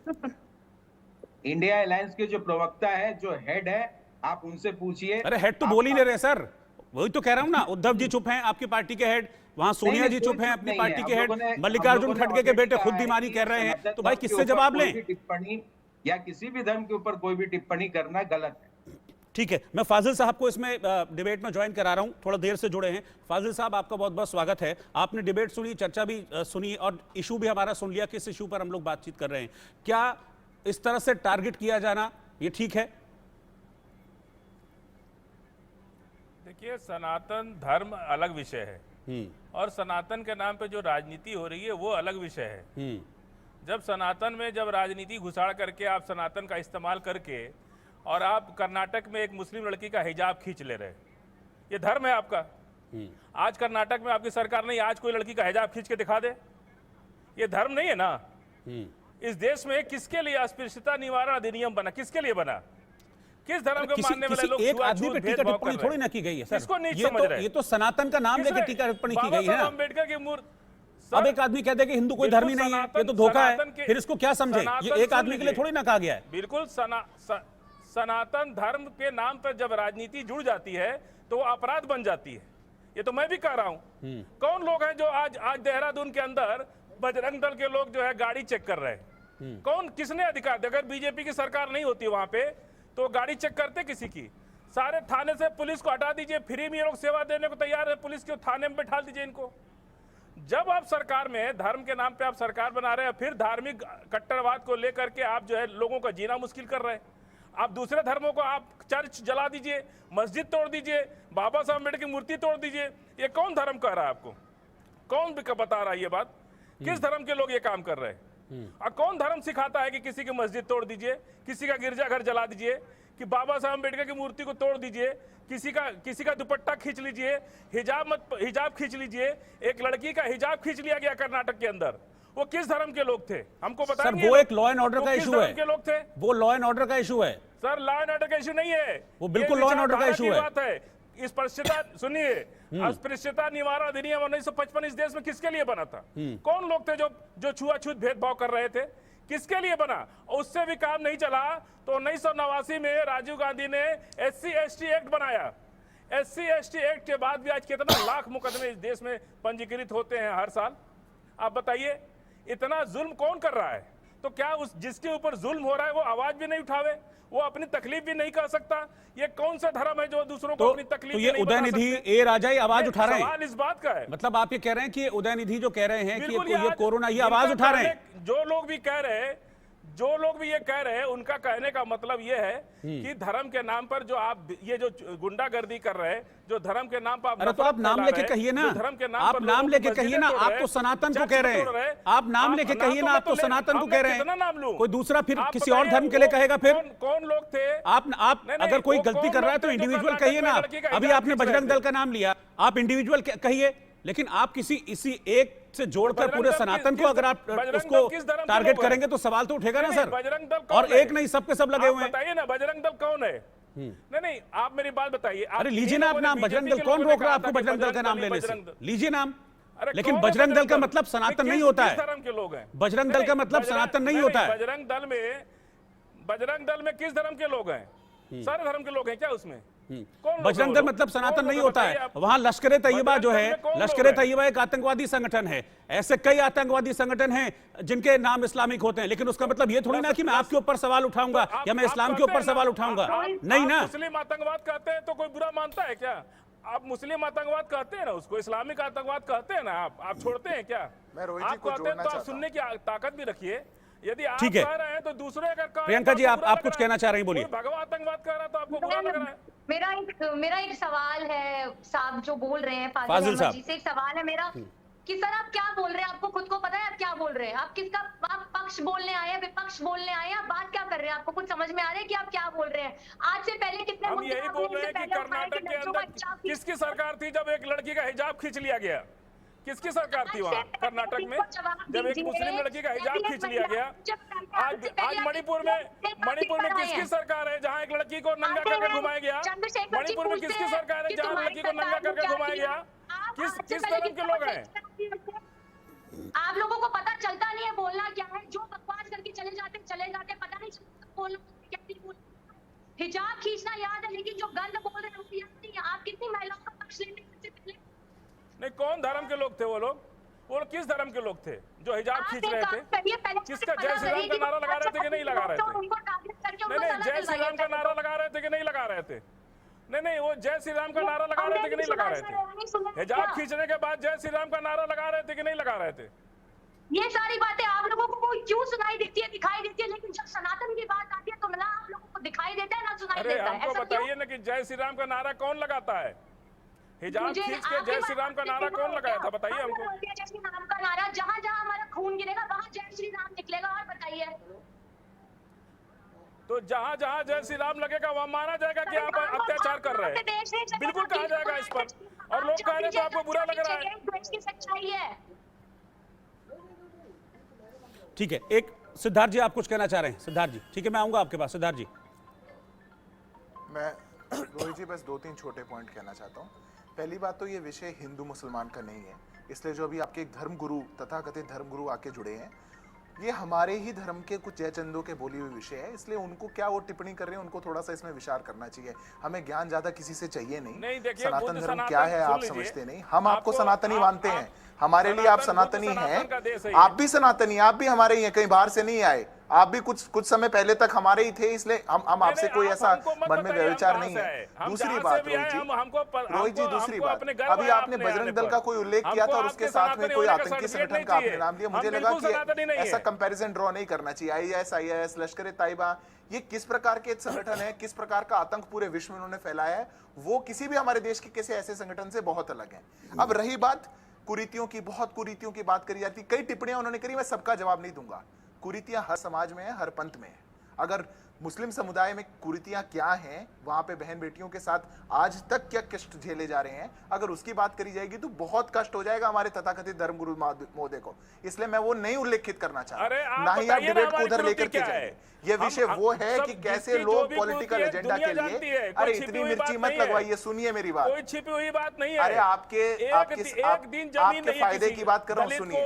इंडिया अलायंस के जो प्रवक्ता है, जो हेड है, आप उनसे पूछिए। अरे हेड तो बोल ही नहीं रहे सर, वही तो कह रहा हूं ना। उद्धव जी चुप हैं, आपकी पार्टी के हेड, वहां सोनिया जी चुप हैं, अपनी पार्टी के हेड, मल्लिकार्जुन खड़गे के बेटे खुद बीमारी कह रहे हैं, तो भाई किससे जवाब लें? टिप्पणी या किसी भी धर्म के ऊपर कोई भी टिप्पणी करना गलत है। ठीक है, मैं फाजिल साहब को इसमें डिबेट में ज्वाइन करा रहा हूं, थोड़ा देर से जुड़े हैं। फाजिल साहब, आपका बहुत बहुत स्वागत है। आपने डिबेट सुनी, चर्चा भी सुनी और इशू भी हमारा सुन लिया, किस इशू पर हम लोग बातचीत कर रहे हैं। क्या इस तरह से टारगेट किया जाना ये ठीक है? देखिए, सनातन धर्म अलग विषय है और सनातन के नाम पे जो राजनीति हो रही है वो अलग विषय है। जब सनातन में जब राजनीति घुसाड़ करके आप सनातन का इस्तेमाल करके और आप कर्नाटक में एक मुस्लिम लड़की का हिजाब खींच ले रहे, ये धर्म है आपका? आज कर्नाटक में आपकी सरकार नहीं, आज कोई लड़की का हिजाब खींच के दिखा दे, ये धर्म नहीं है ना। इस देश में किसके लिए अस्पृश्यता निवारण अधिनियम बना? किसके लिए बना? किस धर्म को मानने वाले लोग? एक आदमी पे टीका टिप्पणी थोड़ी ना की गई है सर। इसको नीच समझ रहे हैं। ये तो सनातन का नाम लेकर टीका टिप्पणी की गई है ना। अम्बेडकर की मूर्ति। अब एक आदमी कहते हैं कि हिंदू कोई धर्म ही नहीं है, ये तो धोखा है, फिर इसको क्या समझे? ये एक आदमी के लिए थोड़ी ना कहा गया है। बिल्कुल, सनातन धर्म के नाम पर जब राजनीति जुड़ जाती है तो वो अपराध बन जाती है। ये तो मैं भी कह रहा हूं। कौन लोग हैं जो आज देहरादून के अंदर बजरंग दल के लोग जो है गाड़ी चेक कर रहे हैं? कौन, किसने अधिकार? अगर बीजेपी की सरकार नहीं होती वहां पे तो गाड़ी चेक करते किसी की? सारे थाने से पुलिस को हटा दीजिए, फ्री में ये लोग सेवा देने को तैयार है पुलिस के, थाने में बैठा दीजिए इनको। जब आप सरकार में धर्म के नाम पे आप सरकार बना रहे हैं, फिर धार्मिक कट्टरवाद को लेकर के आप जो है लोगों का जीना मुश्किल कर रहे हैं। आप दूसरे धर्मों को आप चर्च जला दीजिए, मस्जिद तोड़ दीजिए, बाबा साहब अम्बेडकर की मूर्ति तोड़ दीजिए। ये कौन धर्म कह रहा है आपको? कौन बता रहा है ये बात? किस धर्म के लोग ये काम कर रहे हैं? और कौन धर्म सिखाता है कि किसी की मस्जिद तोड़ दीजिए, किसी का गिरजाघर जला दीजिए, कि बाबा साहब अम्बेडकर की मूर्ति को तोड़ दीजिए, किसी का दुपट्टा खींच लीजिए, हिजाब खींच लीजिए। एक लड़की का हिजाब खींच लिया गया कर्नाटक के अंदर। वो किस धर्म के लोग थे? हमको बताएंगे? सर वो एक लॉ एंड ऑर्डर का इशू है। के लोग थे वो लॉ एंड ऑर्डर का इशू है सर। लॉ एंड ऑर्डर का इशू नहीं है वो, बिल्कुल लॉ एंड ऑर्डर का इशू है। बात है स्पृश्यता, सुनिए, अस्पृश्यता निवारण अधिनियम 1955 इस देश में किसके लिए बना था? कौन लोग थे जो छुआछूत भेदभाव कर रहे थे? किसके लिए बना? उससे भी काम नहीं चला तो 1989 में राजीव गांधी ने SC/ST एक्ट बनाया। SC/ST एक्ट के बाद भी आज कितना लाख मुकदमे इस देश में पंजीकृत होते हैं हर साल। आप बताइए, इतना जुल्म कौन कर रहा है? तो क्या उस जिसके ऊपर जुल्म हो रहा है वो आवाज भी नहीं उठावे, वो अपनी तकलीफ भी नहीं कह सकता? ये कौन सा धर्म है जो दूसरों को अपनी तकलीफ तो ये उदयनिधि ए राजा ही आवाज उठा रहे हैं? सवाल इस बात का है। मतलब आप ये कह रहे हैं कि उदयनिधि जो कह रहे हैं कि ये कोरोना, ये आवाज उठा रहे हैं? जो लोग भी ये कह रहे हैं उनका कहने का मतलब ये है कि धर्म के नाम पर जो आप ये जो गुंडागर्दी कर रहे हैं, जो धर्म के नाम पर अरे तो आप नाम लेके कहिए ना, आप नाम लेके कहिए ना। आप तो सनातन को कह रहे हैं, आप नाम लेके कहिए ना। आप तो सनातन को कह रहे हैं, कोई दूसरा फिर किसी और धर्म के लिए कहेगा। फिर कौन लोग थे? आप अगर कोई गलती कर रहा है तो इंडिविजुअल कहिए ना। अभी आपने बजरंग दल का नाम लिया, आप इंडिविजुअल कहिए, लेकिन आप इसी एक से जोड़कर पूरे सनातन को अगर आप उसको टारगेट करेंगे तो सवाल तो उठेगा ना सर। बजरंग दल और एक नहीं, सबके सब लगे हुए हैं। बताइए ना, बजरंग दल कौन है? नहीं, आप मेरी बात बताइए। अरे लीजिए ना आप नाम, बजरंग दल कौन रोक रहा है आपको बजरंग दल का नाम लेने से? लीजिए नाम। लेकिन बजरंग दल का मतलब सनातन नहीं होता है। धर्म के लोग हैं बजरंग दल का मतलब सनातन नहीं होता है। बजरंग दल में किस धर्म के लोग हैं? सारे धर्म के लोग हैं क्या उसमें? बजरंग दल मतलब सनातन नहीं होता है। वहां लश्कर तैयबा जो है, लश्कर तैयबा एक आतंकवादी संगठन है। ऐसे कई आतंकवादी संगठन हैं जिनके नाम इस्लामिक होते हैं, लेकिन उसका मतलब ये थोड़ी ना कि मैं आपके ऊपर सवाल उठाऊंगा या मैं इस्लाम के ऊपर सवाल उठाऊंगा। नहीं ना। मुस्लिम आतंकवाद कहते हैं तो कोई बुरा मानता है क्या? आप मुस्लिम आतंकवाद कहते हैं ना, उसको इस्लामिक आतंकवाद कहते हैं ना। आप छोड़ते हैं क्या? आप कहते हैं तो आप सुनने की ताकत भी रखिए। यदि आप कह रहे हैं तो दूसरे अगर प्रियंका जी आप कुछ कहना चाह रही हैं, बोलिए। भगवा आतंकवाद कह रहा है तो आपको बुरा लग रहा है? मेरा एक सवाल है साहब जो बोल रहे हैं, फाजिल साहब जी से एक सवाल है मेरा कि सर आप क्या बोल रहे हैं? आपको खुद को पता है आप क्या बोल रहे हैं? आप किसका पक्ष बोलने आए हैं, विपक्ष बोलने आए हैं? आप बात क्या कर रहे हैं? आपको कुछ समझ में आ रहा है कि आप क्या बोल रहे हैं? आज से पहले कितने हम यही बोल रहे हैं कि कर्नाटक के अंदर किसकी सरकार थी जब एक लड़की का हिजाब खींच लिया गया? किसकी सरकार थी वहाँ कर्नाटक में जब एक मुस्लिम लड़की का हिजाब खींच लिया गया? आज मणिपुर में किसकी सरकार है जहाँ एक लड़की को नंगा करके घुमाया गया? मणिपुर में किसकी सरकार है जहाँ लड़की को नंगा करके घुमाया गया? किस तरह के लोग हैं? आप लोगों को पता चलता नहीं है बोलना क्या है। जो बकवास करके चले जाते पता नहीं बोलना क्या नहीं बोलना। हिजाब खींचना याद है, लेकिन जो गंद बोल रहे हैं वो याद नहीं है। आप कितनी महिलाओं का पक्ष लेते हैं? नहीं, कौन धर्म के लोग थे वो लोग? वो किस धर्म के लोग थे जो हिजाब खींच रहे थे? किसका जय श्री राम का नारा लगा रहे थे कि नहीं लगा रहे थे? नहीं, जय श्री राम का नारा लगा रहे थे कि नहीं लगा रहे थे? नहीं, वो जय श्री राम का नारा लगा रहे थे कि नहीं लगा रहे थे? हिजाब खींचने के बाद जय श्री राम का नारा लगा रहे थे कि नहीं लगा रहे थे? ये सारी बातें आप लोगों को क्यों सुनाई देती है, दिखाई देती है, लेकिन जब सनातन की बात आती है तो ना आप लोगों को दिखाई देता है ना सुनाई देता है। हमको बताइए ना कि जय श्री राम का नारा कौन लगाता है? हिजाब खींच के जय श्री राम का नारा कौन लगाया था? बताइए हमको। जय श्री राम का नारा, जहाँ जहाँ हमारा खून गिरेगा वहाँ जय श्री राम निकलेगा। और बताइए, तो जहाँ जहाँ जय श्री राम लगेगा वहाँ माना जाएगा कि आप अत्याचार कर रहे हैं। बिल्कुल कहा जाएगा इस पर। और लोग कह रहे हैं तो आपको बुरा लग रहा है। देश की सच्चाई है। ठीक है, एक सिद्धार्थ जी आप कुछ कहना चाह रहे हैं? सिद्धार्थ जी, ठीक है, मैं आऊंगा आपके पास। सिद्धार्थ जी, मैं रोहित जी बस 2-3 छोटे पॉइंट कहना चाहता हूँ। पहली बात तो ये विषय हिंदू मुसलमान का नहीं है, इसलिए जो अभी आपके धर्मगुरु तथाकथित धर्मगुरु आके जुड़े हैं, ये हमारे ही धर्म के कुछ जयचंदों के बोली हुई विषय है, इसलिए उनको क्या वो टिप्पणी कर रहे हैं उनको थोड़ा सा इसमें विचार करना चाहिए। हमें ज्ञान ज्यादा किसी से चाहिए नहीं। सनातन धर्म क्या है आप समझते नहीं, हम आपको सनातनी मानते हैं, हमारे लिए आप सनातनी हैं, आप भी सनातनी, आप भी हमारे यहाँ कहीं बाहर से नहीं आए, आप भी कुछ समय पहले तक हमारे ही थे, इसलिए हम आपसे कोई ऐसा मन में व्यविचार नहीं है। दूसरी बात रोहित जी, दूसरी बात, अभी आपने बजरंग दल का कोई उल्लेख किया था और उसके साथ में कोई आतंकी संगठन का आपने नाम लिया। मुझे लगा कि ऐसा कंपैरिजन ड्रॉ नहीं करना चाहिए। ISIS, लश्कर तैयबा, ये किस प्रकार के संगठन है, किस प्रकार का आतंक पूरे विश्व में उन्होंने फैलाया है, वो किसी भी हमारे देश के किसी ऐसे संगठन से बहुत अलग है। अब रही बात कुरीतियों की, बहुत कुरीतियों की बात करी जाती, कई टिप्पणियां उन्होंने करी, मैं सबका जवाब नहीं दूंगा। कुरीतियां हर समाज में है, हर पंथ में है। अगर मुस्लिम समुदाय में कुरीतियां क्या हैं, वहां पे बहन बेटियों के साथ आज तक क्या कष्ट झेले जा रहे हैं, अगर उसकी बात करी जाएगी तो बहुत कष्ट हो जाएगा हमारे तथाकथित धर्मगुरु महोदय को, इसलिए मैं वो नहीं उल्लेखित करना चाहता। ना ही आप डिबेट को उधर लेकर के जाएंगे। ये विषय वो है कि कैसे लोग पॉलिटिकल एजेंडा के लिए, अरे इतनी मिर्ची मत लगवाइए, सुनिए मेरी बात, कोई छिपी हुई बात नहीं है। अरे आपके फायदे की बात कर रहा हूँ, सुनिए।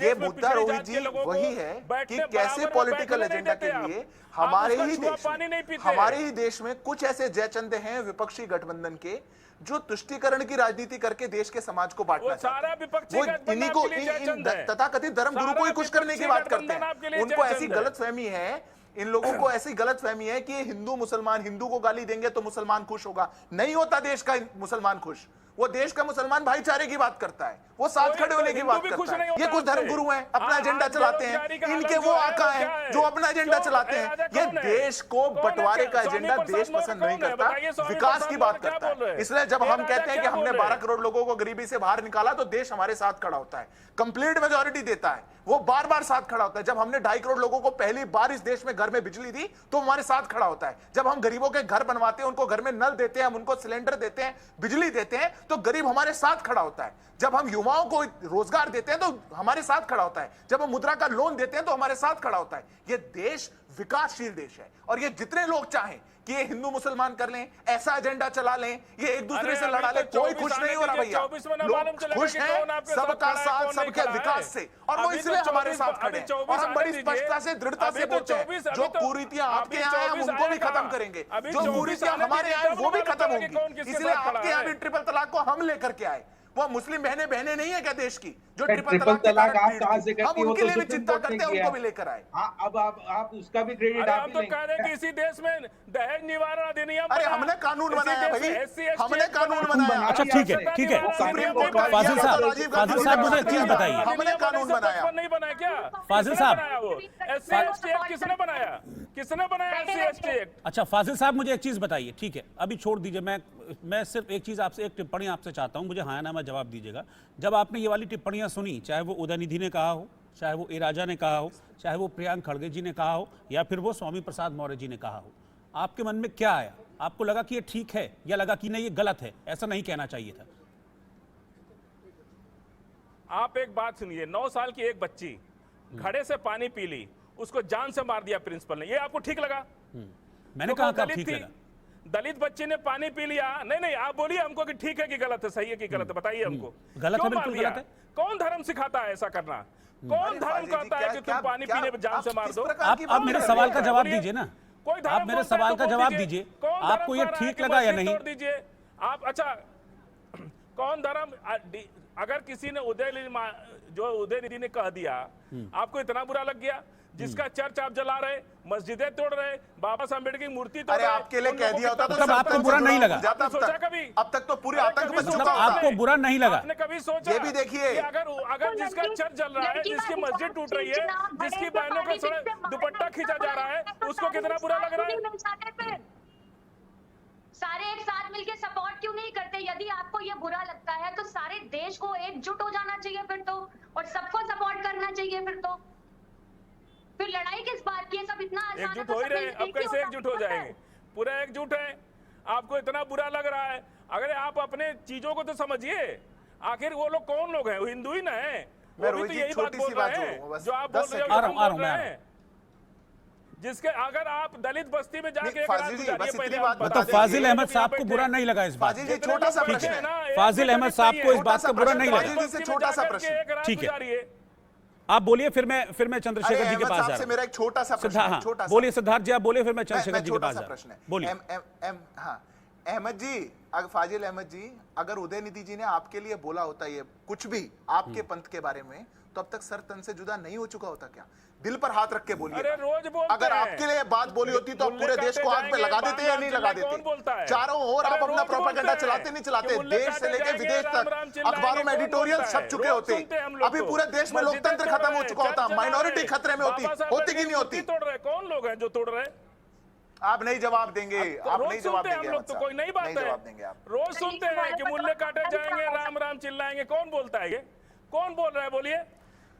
ये मुद्दा रोहित जी वही है कि कैसे पॉलिटिकल एजेंडा के लिए हमारे ही देश में कुछ ऐसे जयचंद हैं विपक्षी गठबंधन के, जो तुष्टीकरण की राजनीति करके देश के समाज को बांटना चाहते हैं। वो इन्हीं को, इन तथाकथित धर्मगुरु को ही खुश करने की बात करते हैं। उनको ऐसी गलतफहमी है, इन लोगों को ऐसी गलतफहमी है कि हिंदू मुसलमान, हिंदू को गाली देंगे तो मुसलमान खुश होगा। नहीं होता देश का मुसलमान खुश, वो देश का मुसलमान भाईचारे की बात करता है, वो साथ खड़े होने की बात करता है। ये कुछ धर्मगुरु हैं, अपना एजेंडा चलाते हैं, इनके वो आका हैं जो अपना एजेंडा चलाते हैं। ये देश को बंटवारे का एजेंडा देश पसंद नहीं करता, विकास की बात करता है। इसलिए जब हम कहते हैं कि हमने 12 करोड़ लोगों को गरीबी से बाहर निकाला, तो देश हमारे साथ खड़ा होता है, कंप्लीट मेजॉरिटी देता है, वो बार बार साथ खड़ा होता है। जब हमने 2.5 करोड़ लोगों को पहली बार इस देश में घर में बिजली दी, तो हमारे साथ खड़ा होता है। जब हम गरीबों के घर बनवाते हैं, उनको घर में नल देते हैं, हम उनको सिलेंडर देते हैं, बिजली देते हैं, तो गरीब हमारे साथ खड़ा होता है। जब हम युवाओं को रोजगार देते हैं तो हमारे साथ खड़ा होता है। जब हम मुद्रा का लोन देते हैं तो हमारे साथ खड़ा होता है। ये देश विकासशील देश है, और ये जितने लोग चाहें कि ये हिंदू मुसलमान कर लें, ऐसा एजेंडा चला लें, ये एक दूसरे से लड़ा ले, कोई खुश नहीं हो रहा भैया। लोग खुश हैं सबका साथ, सबके विकास से, और वो इसलिए हमारे साथ खड़े हैं। और हम बड़ी स्पष्टता से, दृढ़ता से बोलते हैं, जो कुरीतियां आपके यहाँ हैं हम उनको भी खत्म करेंगे, जो कुरीतियां हमारे यहाँ हैं वो भी खत्म होंगी। इसलिए आपके यहाँ भी ट्रिपल तलाक को हम लेकर के आए। वो मुस्लिम बहनें नहीं है क्या देश की, जो ट्रिपल तलाक आप कहां से करती, हम उनके लिए भी चिंता करते हैं, उनको भी लेकर आए। अब आप उसका भी क्रेडिट आप तो कह रहे हैं कि इसी देश में दहेज निवारण अधिनियम, अरे हमने कानून बनाया भाई, हमने कानून बनाया। अच्छा ठीक है, ठीक है, फाजिल साहब मुझे एक चीज बताइए, हमने कानून बनाया, नहीं बनाया क्या फाजिल साहब? वो SC/ST एक्ट किसने बनाया? किसने बनाया SC/ST एक्ट? अच्छा फाजिल साहब मुझे एक चीज बताइए, ठीक है अभी छोड़ दीजिए, मैं सिर्फ एक चीज आपसे, एक टिप्पणी आपसे चाहता हूं, मुझे हाँ ना मैं जवाब दीजिएगा। जब आपने ये वाली टिप्पणियां सुनी, चाहे वो उदयनिधि ने कहा हो, चाहे वो ए राजा ने कहा हो, चाहे वो प्रियांक खड़गे जी ने कहा हो, या फिर वो स्वामी प्रसाद मौर्य जी ने कहा हो, आपके मन में क्या आया? आपको लगा कि ये ठीक है, या लगा कि नहीं ये गलत है, ऐसा नहीं कहना चाहिए था? आप एक बात सुनिए, 9 साल की एक बच्ची घड़े से पानी पी ली, उसको जान से मार दिया प्रिंसिपल ने, ये आपको ठीक लगा? मैंने कहा कब ठीक लगा? दलित बच्ची ने पानी पी लिया, नहीं आप बोलिए हमको कि ठीक है कि गलत है, सही है कि गलत है, बताइए हमको। गलत है, बिल्कुल गलत है। कौन धर्म सिखाता है ऐसा करना? कौन धर्म कहता है कि तुम पानी पीने पे जान से मार दो? आप मेरे सवाल का जवाब दीजिए ना, आप मेरे सवाल का जवाब दीजिए, आपको ये ठीक लगा या नहीं? दीजिए आप। अच्छा कौन धर्म, अगर किसी ने उदयनिधि ने कह दिया, आपको इतना बुरा लग गया? जिसका चर्च आप जला रहे, मस्जिदें तोड़ रहे, बाबा साहब अम्बेडकर की मूर्ति तोड़ रहे, आपके लिए कह दिया होता तो आपको बुरा नहीं लगा? सोचा कभी? अब तक तो पूरे आतंक में मतलब आपको बुरा नहीं लगा? आपने कभी सोचा? ये भी देखिए, अगर जिसका चर्च जल रहा है, जिसकी मस्जिद टूट रही है, जिसकी बहनों का दुपट्टा खींचा जा रहा है, उसको कितना बुरा लग रहा है? सारे एक साथ मिलके सपोर्ट क्यों नहीं करते? यदि आपको ये बुरा लगता है तो सारे देश को एकजुट हो जाना चाहिए फिर तो, और सबको सपोर्ट करना चाहिए फिर लड़ाई किस बात की है? सब इतना आसान है, एकजुट हो ही रहे, अब कैसे एकजुट हो जाएंगे? पूरा एकजुट है, आपको इतना बुरा लग रहा है? अगर आप अपने चीजों को तो समझिए, आखिर वो लोग कौन लोग हैं? वो हिंदू ही ना है, वो भी तो यही बात बोल रहे हैं जो आप बोल रहे हैं। जिसके अगर आप दलित बस्ती में जाके मतलब फाजिल अहमद साहब को बुरा नहीं लगा इस बात? छोटा सा प्रश्न है, फाजिल अहमद साहब को इस बात का बुरा नहीं लगा? छोटा सा प्रश्न, ठीक है आप बोलिए, फिर मैं चंद्रशेखर जी के पास जा रहा हूं। मेरा एक छोटा सा प्रश्न, छोटा सा बोलिए सिद्धार्थ जी, आप बोलिए, फिर मैं चंद्रशेखर जी के पास जा रहा हूं। बोलिए। अहमद जी, फाजिल अहमद जी, अगर उदयनिधि जी ने आपके लिए बोला होता ये कुछ भी आपके पंथ के बारे में, तो अब तक सर तन से जुदा नहीं हो चुका होता क्या? दिल पर हाथ रख के बोलिए। अरे रोज बोलते अगर हैं। आपके लिए बात बोली होती तो आप पूरे देश को आग पे लगा देते या नहीं लगा देते? चारों ओर आप अपना प्रोपेगेंडा चलाते नहीं चलाते? देश से लेकर विदेश तक अखबारों में एडिटोरियल छप चुके होते। अभी पूरे देश में लोकतंत्र खत्म हो चुका होता, माइनॉरिटी खतरे में होती कि नहीं होती? तोड़ रहे कौन लोग हैं जो तोड़ रहे? आप नहीं जवाब देंगे, आप नहीं जवाब देंगे। हम लोग तो कोई नई बात है, जवाब देंगे आप। रोज सुनते हैं कि मुल्ले काटे जाएंगे, राम राम चिल्लाएंगे। कौन बोलता है ये? कौन बोल रहा है? बोलिए।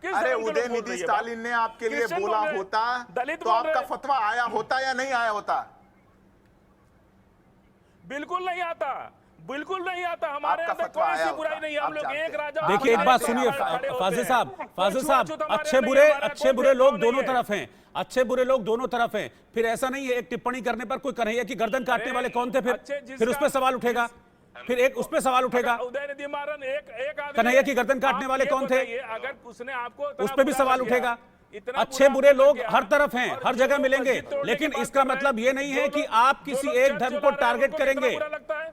अरे उदयनिधि स्टालिन ने आपके लिए बोला होता तो आपका फतवा आया होता या नहीं आया होता? बिल्कुल नहीं आता, बिल्कुल नहीं आता। हमारे अंदर कोई सी बुराई नहीं है। हम लोग एक राजा। देखिए एक बात सुनिए फाजिल साहब, अच्छे बुरे लोग दोनों तरफ हैं, अच्छे बुरे लोग दोनों तरफ हैं। फिर ऐसा नहीं है एक टिप्पणी करने पर कोई कन्हैया की गर्दन काटने वाले कौन थे? फिर उस पर सवाल उठेगा, फिर एक उस पर सवाल उठेगा। उदयनिधि मारन एक कन्हैया की गर्दन काटने वाले कौन थे? अगर उसने आपको उस पर भी सवाल उठेगा। अच्छे बुरे लोग हर तरफ हैं, हर जगह मिलेंगे, लेकिन इसका मतलब ये नहीं है कि आप किसी एक धर्म को टारगेट करेंगे।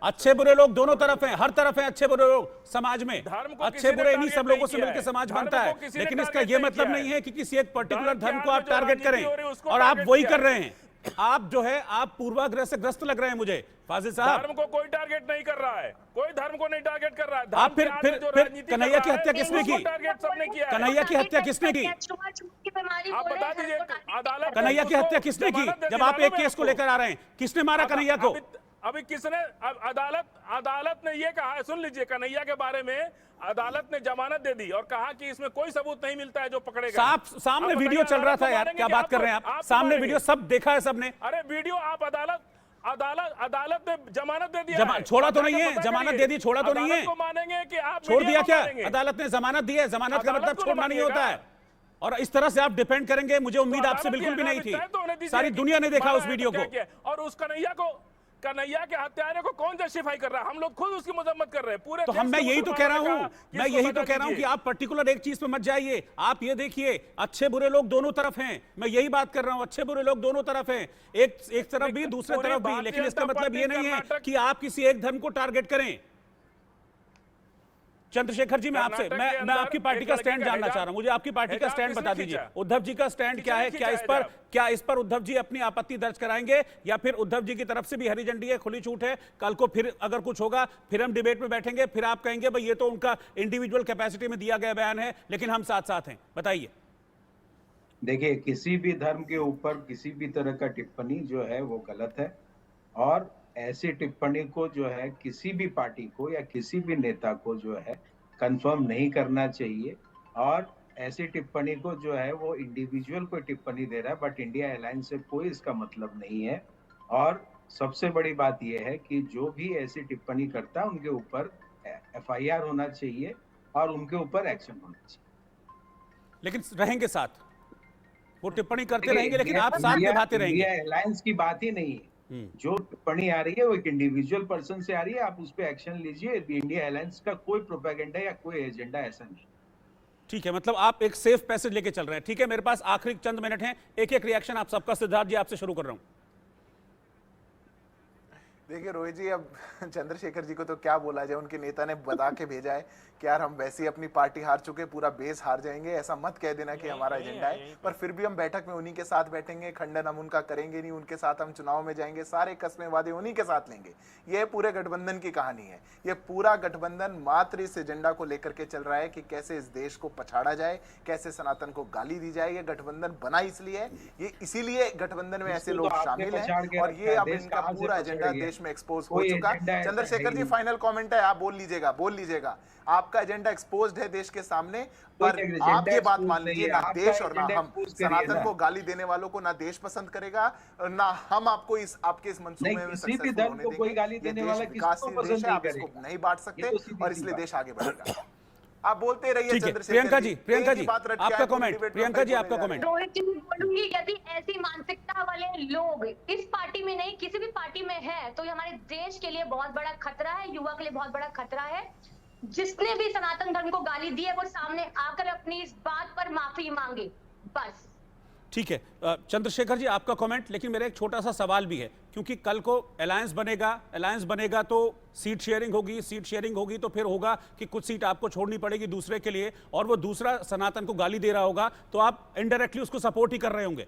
अच्छे बुरे लोग दोनों तरफ हैं, हर तरफ हैं अच्छे बुरे लोग समाज में। अच्छे बुरे इन्हीं सब लोगों से मिलकर समाज बनता है, लेकिन इसका यह मतलब नहीं है कि किसी एक पर्टिकुलर धर्म को आप टारगेट करें, और आप वही कर रहे हैं। आप जो है आप पूर्वाग्रह से ग्रस्त लग रहे हैं मुझे फाजिल साहब। धर्म को कोई टारगेट नहीं कर रहा है, कोई धर्म को नहीं टारगेट कर रहा है। आप फिर कन्हैया की हत्या किसने की? टारगेट सबने किया है। कन्हैया की हत्या किसने की? आप बता दीजिए अदालत कन्हैया की हत्या किसने की? जब आप एक केस को लेकर आ रहे हैं, किसने मारा कन्हैया को? अभी किसने? अदालत ने ये कहा है, सुन लीजिए, कन्हैया के बारे में अदालत ने जमानत दे दी और कहा कि इसमें कोई सबूत नहीं मिलता है जो पकड़ेगा। सामने वीडियो चल रहा था यार, क्या बात कर रहे हैं आप? सामने वीडियो सब देखा है सबने। अरे वीडियो आप अदालत ने जमानत दे दिया, छोड़ा तो नहीं है? जमानत दे दी, छोड़ा तो नहीं है? मानेंगे कि आप छोड़ दिया क्या? अदालत ने जमानत दी है, जमानत का मतलब छोड़ना नहीं होता है। और इस तरह से आप डिपेंड करेंगे, मुझे उम्मीद आपसे बिल्कुल भी नहीं थी। सारी दुनिया ने देखा उस वीडियो को। और उस कन्हैया के हत्यारे को कौन जस्टिफाई कर रहा है? हम लोग खुद उसकी मजम्मत कर रहे हैं पूरे। तो मैं यही तो कह रहा हूं कि आप पर्टिकुलर एक चीज पे मत जाइए। आप ये देखिए अच्छे बुरे लोग दोनों तरफ हैं, मैं यही बात कर रहा हूं, अच्छे बुरे लोग दोनों तरफ हैं, एक तरफ भी दूसरे तरफ भी। लेकिन इसका मतलब ये नहीं है कि आप किसी एक धर्म को टारगेट करें। चंद्रशेखर जी, मैं आपकी पार्टी का स्टैंड जानना चाह रहा हूं, मुझे आपकी पार्टी का स्टैंड बता दीजिए। उद्धव जी का स्टैंड क्या है? क्या इस पर उद्धव जी अपनी आपत्ति दर्ज कराएंगे, या फिर उद्धव जी की तरफ से भी हरी झंडी है, खुली छूट है? कल को फिर अगर कुछ होगा फिर हम डिबेट में बैठेंगे, फिर आप कहेंगे भाई ये तो उनका इंडिविजुअल कैपेसिटी में दिया गया बयान है, लेकिन हम साथ साथ हैं। बताइए। देखिए, किसी भी धर्म के ऊपर किसी भी तरह का टिप्पणी जो है वो गलत है, और ऐसी टिप्पणी को जो है किसी भी पार्टी को या किसी भी नेता को जो है कंफर्म नहीं करना चाहिए। और ऐसी टिप्पणी को जो है वो इंडिविजुअल को टिप्पणी दे रहा है, बट इंडिया अलायंस से कोई इसका मतलब नहीं है। और सबसे बड़ी बात यह है कि जो भी ऐसी टिप्पणी करता है उनके ऊपर FIR होना चाहिए और उनके ऊपर एक्शन होना चाहिए। लेकिन रहेंगे साथ, वो टिप्पणी करते रहेंगे, लेकिन आप साथ निभाते रहेंगे। इंडिया अलायंस की बात ही नहीं है। जो टिप्पणी आ रही है वो एक इंडिविजुअल पर्सन से आ रही है, आप उस पर एक्शन लीजिए। इंडिया अलायंस का कोई प्रोपेगेंडा या कोई एजेंडा ऐसा नहीं। ठीक है, मतलब आप एक सेफ पैसेज लेके चल रहे हैं। ठीक है, मेरे पास आखिरी चंद मिनट हैं, एक एक रिएक्शन आप सबका। सिद्धार्थ जी, आपसे शुरू कर रहा हूं। देखिए रोहित जी, अब चंद्रशेखर जी को तो क्या बोला जाए, उनके नेता ने बता के भेजा है कि यार हम वैसे ही अपनी पार्टी हार चुके, पूरा बेस हार जाएंगे, ऐसा मत कह देना कि हमारा एजेंडा है। पर फिर भी हम बैठक में उन्हीं के साथ बैठेंगे, खंडन हम उनका करेंगे नहीं, उनके साथ हम चुनाव में जाएंगे, सारे कस्में वादे उन्हीं के साथ लेंगे। ये पूरे गठबंधन की कहानी है। ये पूरा गठबंधन मात्र इस एजेंडा को लेकर के चल रहा है कि कैसे इस देश को पछाड़ा जाए, कैसे सनातन को गाली दी जाए। ये गठबंधन बना इसलिए है, ये इसीलिए गठबंधन में ऐसे लोग शामिल हैं, और ये अब इनका पूरा एजेंडा देश में एक्सपोज हो चुका। चंद्रशेखर जी, फाइनल कमेंट है, आप बोल लीजिएगा। आपका एजेंडा एक्सपोज्ड है देश के सामने, पर आप ये बात मान लीजिए, ना देश और ना हम सनातन को गाली देने वालों को ना देश पसंद करेगा, ना हम आपको आपके इस मंसूबे में सक्सेसफुल होने देंगे। कोई गाली देने वाला विकासशील देश है, आप इसको नहीं बांट सकते, और इसलिए देश आगे बढ़ेगा। आप बोलते रहिए चंद्रशेखर। प्रियंका जी, आपका कमेंट। प्रियंका जी, आपका कमेंट। रोहित जी, बोलूंगी यदि ऐसी मानसिकता वाले लोग इस पार्टी में नहीं किसी भी पार्टी में है, तो ये हमारे देश के लिए बहुत बड़ा खतरा है, युवा के लिए बहुत बड़ा खतरा है। जिसने भी सनातन धर्म को गाली दी है वो सामने आकर अपनी इस बात पर माफी मांगे, बस। ठीक है चंद्रशेखर जी आपका कमेंट, लेकिन मेरा एक छोटा सा सवाल भी है, क्योंकि कल को अलायंस बनेगा तो सीट शेयरिंग होगी तो फिर होगा कि कुछ सीट आपको छोड़नी पड़ेगी दूसरे के लिए, और वो दूसरा सनातन को गाली दे रहा होगा, तो आप इनडायरेक्टली उसको सपोर्ट ही कर रहे होंगे।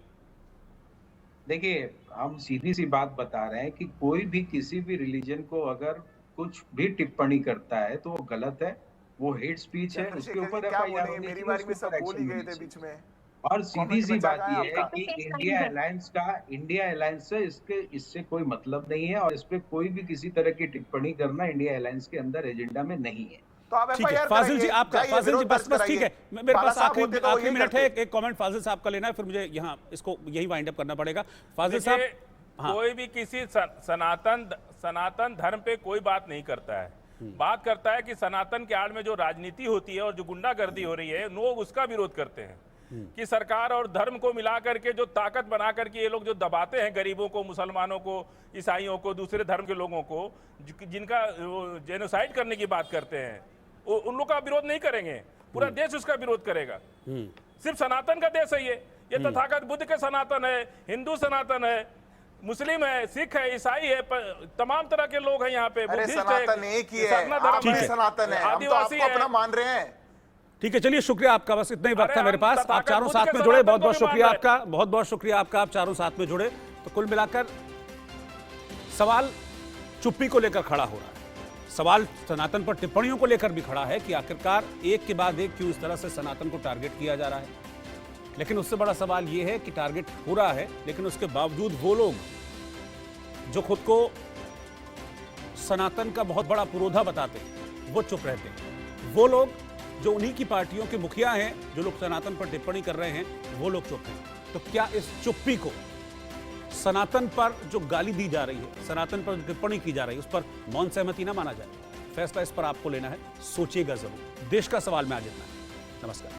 देखिए, हम सीधी सी बात बता रहे हैं कि कोई भी किसी भी रिलीजन को अगर कुछ भी टिप्पणी करता है तो वो गलत है, वो हेट स्पीच है, उसके ऊपर एफआईआर होनी चाहिए, मेरी बारी में उसके सब ऊपर बोल ही एक्शन गए होनी थे बीच चाहिए। में। और सीधी सी बात ये है कि आपका। इंडिया अलायंस से इससे कोई मतलब नहीं है, और इस पे कोई भी किसी तरह की टिप्पणी करना इंडिया अलायंस के अंदर एजेंडा में नहीं है। तो आप ठीक है एफआईआर फाजिल जी आपका, फाजिल जी बस ठीक है, मेरे पास आखिरी मिनट है, एक कमेंट फाजिल साहब का लेना है, फिर मुझे यहाँ इसको यही वाइंड अप करना पड़ेगा। फाजिल साहब, हाँ। कोई भी किसी सनातन धर्म पे कोई बात नहीं करता है, बात करता है कि सनातन के आड़ में जो राजनीति होती है और जो गुंडागर्दी हो रही है, लोग उसका विरोध करते हैं कि सरकार और धर्म को मिला करके जो ताकत बना करके ये लोग जो दबाते हैं गरीबों को, मुसलमानों को, ईसाइयों को, दूसरे धर्म के लोगों को, जिनका जेनोसाइड करने की बात करते हैं, उन लोग का विरोध नहीं करेंगे, पूरा देश उसका विरोध करेगा। सिर्फ सनातन का देश है ये तथागत बुद्ध के सनातन है, हिंदू सनातन है, मुस्लिम है, सिख है, ईसाई है, तमाम तरह के लोग हैं यहाँ पे। सनातन एक ही है, आप भी सनातन है, हम तो आपको अपना मान रहे हैं। ठीक है, चलिए शुक्रिया आपका, बस इतना ही वक्त था मेरे पास। आप चारों साथ में जुड़े, बहुत बहुत शुक्रिया आपका, बहुत बहुत शुक्रिया आपका, आप चारों साथ में जुड़े। तो कुल मिलाकर सवाल चुप्पी को लेकर खड़ा हो रहा है, सवाल सनातन पर टिप्पणियों को लेकर भी खड़ा है कि आखिरकार एक के बाद एक क्यों इस तरह से सनातन को टारगेट किया जा रहा है। लेकिन उससे बड़ा सवाल यह है कि टारगेट हो रहा है, लेकिन उसके बावजूद वो लोग जो खुद को सनातन का बहुत बड़ा पुरोधा बताते हैं वो चुप रहते हैं। वो लोग जो उन्हीं की पार्टियों के मुखिया हैं, जो लोग सनातन पर टिप्पणी कर रहे हैं, वो लोग चुप हैं। तो क्या इस चुप्पी को, सनातन पर जो गाली दी जा रही है, सनातन पर जो टिप्पणी की जा रही है, उस पर मौन सहमति ना माना जाए? फैसला इस पर आपको लेना है, सोचिएगा जरूर। देश का सवाल में आज इतना है। नमस्कार।